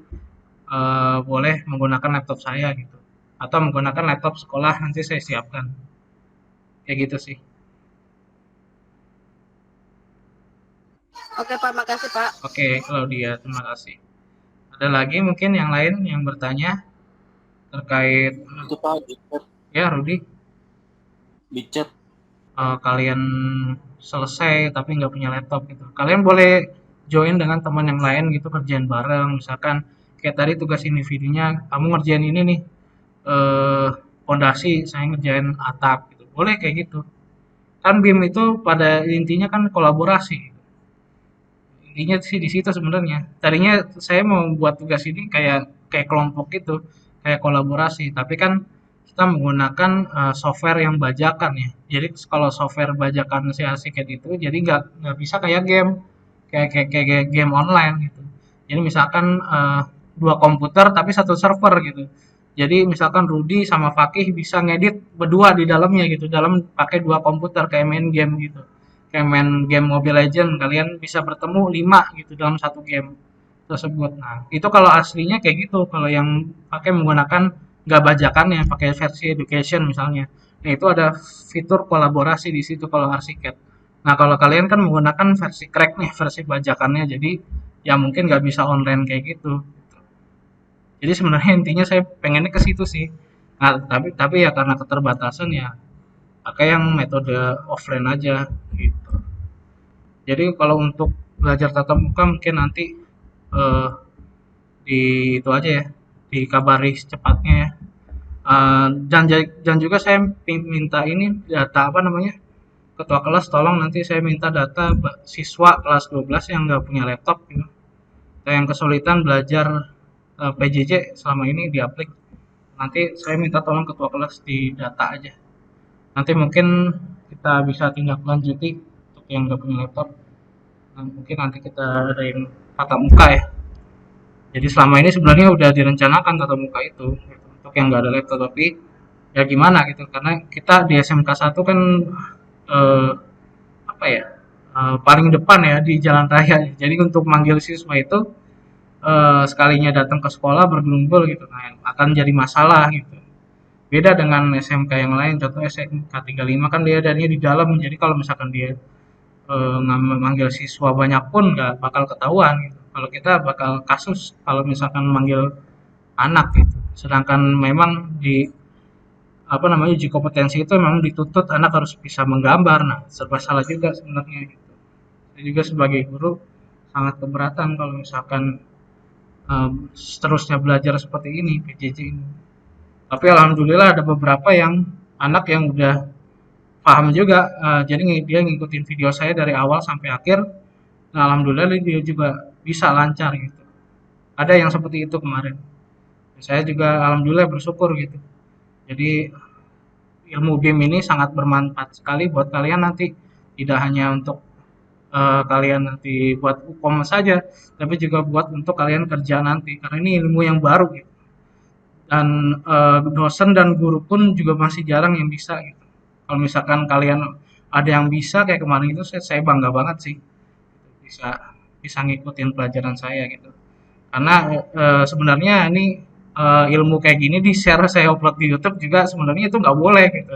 boleh menggunakan laptop saya gitu, atau menggunakan laptop sekolah nanti saya siapkan. Kayak gitu sih. Oke Pak, makasih Pak. Oke, Claudia, terima kasih. Ada lagi mungkin yang lain yang bertanya terkait Itu Pak, ya Rudi, di chat. kalian selesai tapi nggak punya laptop gitu. Kalian boleh join dengan teman yang lain gitu kerjaan bareng. Misalkan kayak tadi tugas individunya, kamu ngerjain ini nih, pondasi, saya ngerjain atap gitu. Boleh kayak gitu. Kan BIM itu pada intinya kan kolaborasi. Intinya sih di situ sebenarnya. Tadinya saya mau buat tugas ini kayak kayak kelompok gitu, kayak kolaborasi. Tapi kan kita menggunakan software yang bajakan ya. Jadi kalau software bajakan si Arsiket itu, jadi nggak bisa kayak game, kayak game online gitu. Jadi misalkan 2 komputer tapi satu server gitu. Jadi misalkan Rudy sama Fakih bisa ngedit berdua di dalamnya gitu, dalam pakai 2 komputer kayak main game gitu. Kayak main game Mobile Legend, kalian bisa bertemu 5 gitu dalam satu game tersebut. Nah, itu kalau aslinya kayak gitu. Kalau yang pakai menggunakan nggak bajakan ya, pakai versi education misalnya. Nah, itu ada fitur kolaborasi di situ kalau Arsiket. Nah, kalau kalian kan menggunakan versi crack nih, versi bajakannya. Jadi, ya mungkin nggak bisa online kayak gitu. Jadi sebenarnya intinya saya pengennya ke situ sih. Nah, tapi ya karena keterbatasan ya pakai yang metode offline aja gitu. Jadi kalau untuk belajar tatap muka mungkin nanti eh, di itu aja ya, dikabari secepatnya ya. Dan juga saya minta ini data apa namanya, ketua kelas tolong nanti saya minta data siswa kelas 12 yang nggak punya laptop gitu, atau yang kesulitan belajar PJJ selama ini di Aplik. Nanti saya minta tolong ketua kelas di data aja. Nanti mungkin kita bisa tindak lanjuti untuk yang nggak punya laptop. Nah, mungkin nanti kita adain tatap muka ya. Jadi selama ini sebenarnya udah direncanakan tatap muka itu gitu, untuk yang nggak ada laptop, tapi ya gimana gitu, karena kita di SMK 1 kan eh, apa ya, paling depan ya di jalan raya. Jadi untuk manggil siswa itu sekalinya datang ke sekolah bergerumpul gitu, nah akan jadi masalah gitu. Beda dengan SMK yang lain, contoh SMK 35 kan dia adanya di dalam, jadi kalau misalkan dia manggil siswa banyak pun nggak bakal ketahuan gitu. Kalau kita bakal kasus kalau misalkan manggil anak gitu. Sedangkan memang di apa namanya, uji kompetensi itu memang dituntut anak harus bisa menggambar. Nah, serba salah juga sebenarnya gitu. Saya juga sebagai guru sangat keberatan kalau misalkan seterusnya belajar seperti ini PJJ ini. Tapi alhamdulillah ada beberapa yang anak yang udah paham juga, jadi dia ngikutin video saya dari awal sampai akhir. Nah, alhamdulillah dia juga bisa lancar gitu. Ada yang seperti itu kemarin. Saya juga alhamdulillah bersyukur gitu. Jadi ilmu BIM ini sangat bermanfaat sekali buat kalian nanti, tidak hanya untuk kalian nanti buat UKOM saja, tapi juga buat untuk kalian kerja nanti, karena ini ilmu yang baru gitu. Dan dosen dan guru pun juga masih jarang yang bisa gitu. Kalau misalkan kalian ada yang bisa kayak kemarin itu, saya bangga banget sih bisa bisa ngikutin pelajaran saya gitu. Karena sebenarnya ini ilmu kayak gini di share saya upload di YouTube juga sebenarnya itu nggak boleh gitu.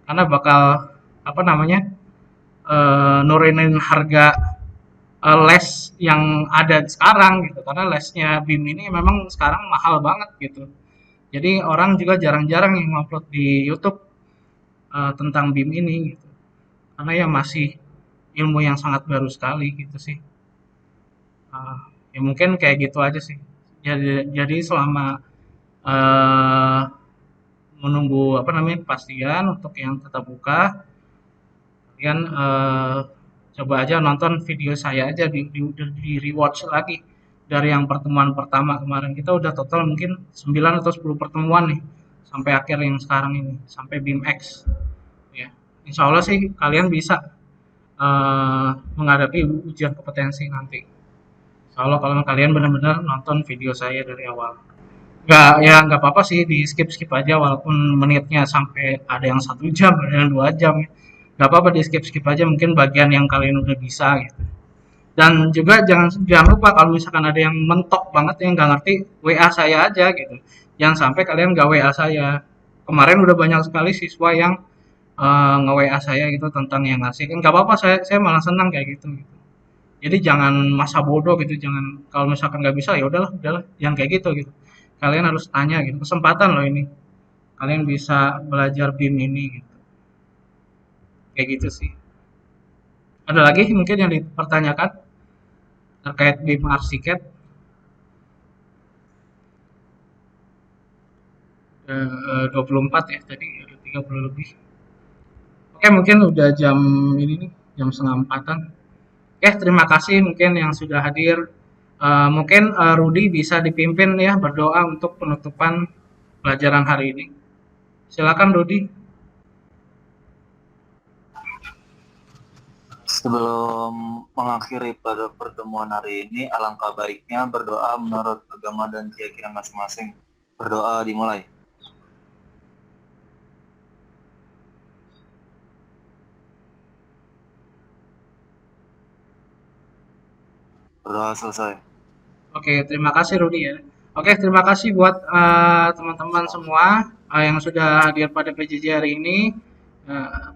Karena bakal apa namanya, nurunin harga les yang ada sekarang gitu. Karena lesnya BIM ini memang sekarang mahal banget gitu. Jadi orang juga jarang-jarang yang upload di YouTube tentang BIM ini gitu. Karena ya masih ilmu yang sangat baru sekali gitu sih. Ya mungkin kayak gitu aja sih. Jadi selama menunggu apa namanya, kepastian untuk yang tetap buka, kalian coba aja nonton video saya aja di rewatch lagi dari yang pertemuan pertama kemarin. Kita udah total mungkin 9 atau 10 pertemuan nih sampai akhir yang sekarang ini, sampai BIMX ya. Insya Allah sih kalian bisa menghadapi ujian kompetensi nanti. Insya Allah kalau kalian benar-benar nonton video saya dari awal. Nggak apa-apa sih di skip aja, walaupun menitnya sampai ada yang 1 jam, ada yang 2 jam. Nggak apa-apa di skip aja, mungkin bagian yang kalian udah bisa gitu. Dan juga jangan lupa kalau misalkan ada yang mentok banget yang nggak ngerti, WA saya aja gitu. Jangan sampai kalian nggak WA saya. Kemarin udah banyak sekali siswa yang nge-WA saya gitu tentang yang ngasih. Kan nggak apa-apa, saya malah senang kayak gitu. Jadi jangan masa bodoh gitu, jangan kalau misalkan nggak bisa ya udahlah, jangan kayak gitu gitu. Kalian harus tanya gitu, kesempatan loh ini. Kalian bisa belajar BIM ini gitu. Kayak gitu sih. Ada lagi mungkin yang dipertanyakan terkait BIM Arsiket? 24 ya tadi, ada 30 lebih. Oke, mungkin udah jam ini nih, jam 3:30-an. Oke, terima kasih mungkin yang sudah hadir. Mungkin Rudi bisa dipimpin ya berdoa untuk penutupan pelajaran hari ini. Silakan Rudi. Sebelum mengakhiri pada pertemuan hari ini, alangkah baiknya berdoa menurut agama dan keyakinan masing-masing. Berdoa dimulai. Berdoa selesai. Oke, terima kasih Rudi ya. Oke, terima kasih buat teman-teman semua yang sudah hadir pada PJJ hari ini.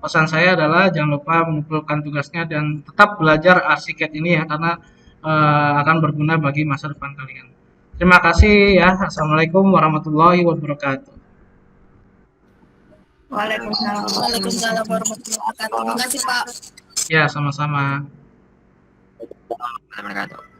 Pesan saya adalah jangan lupa mengumpulkan tugasnya dan tetap belajar Arsiket ini ya, karena akan berguna bagi masa depan kalian. Terima kasih ya. Assalamualaikum warahmatullahi wabarakatuh. Waalaikumsalam warahmatullahi wabarakatuh. Terima kasih Pak. Ya, sama-sama. Wabarakatuh.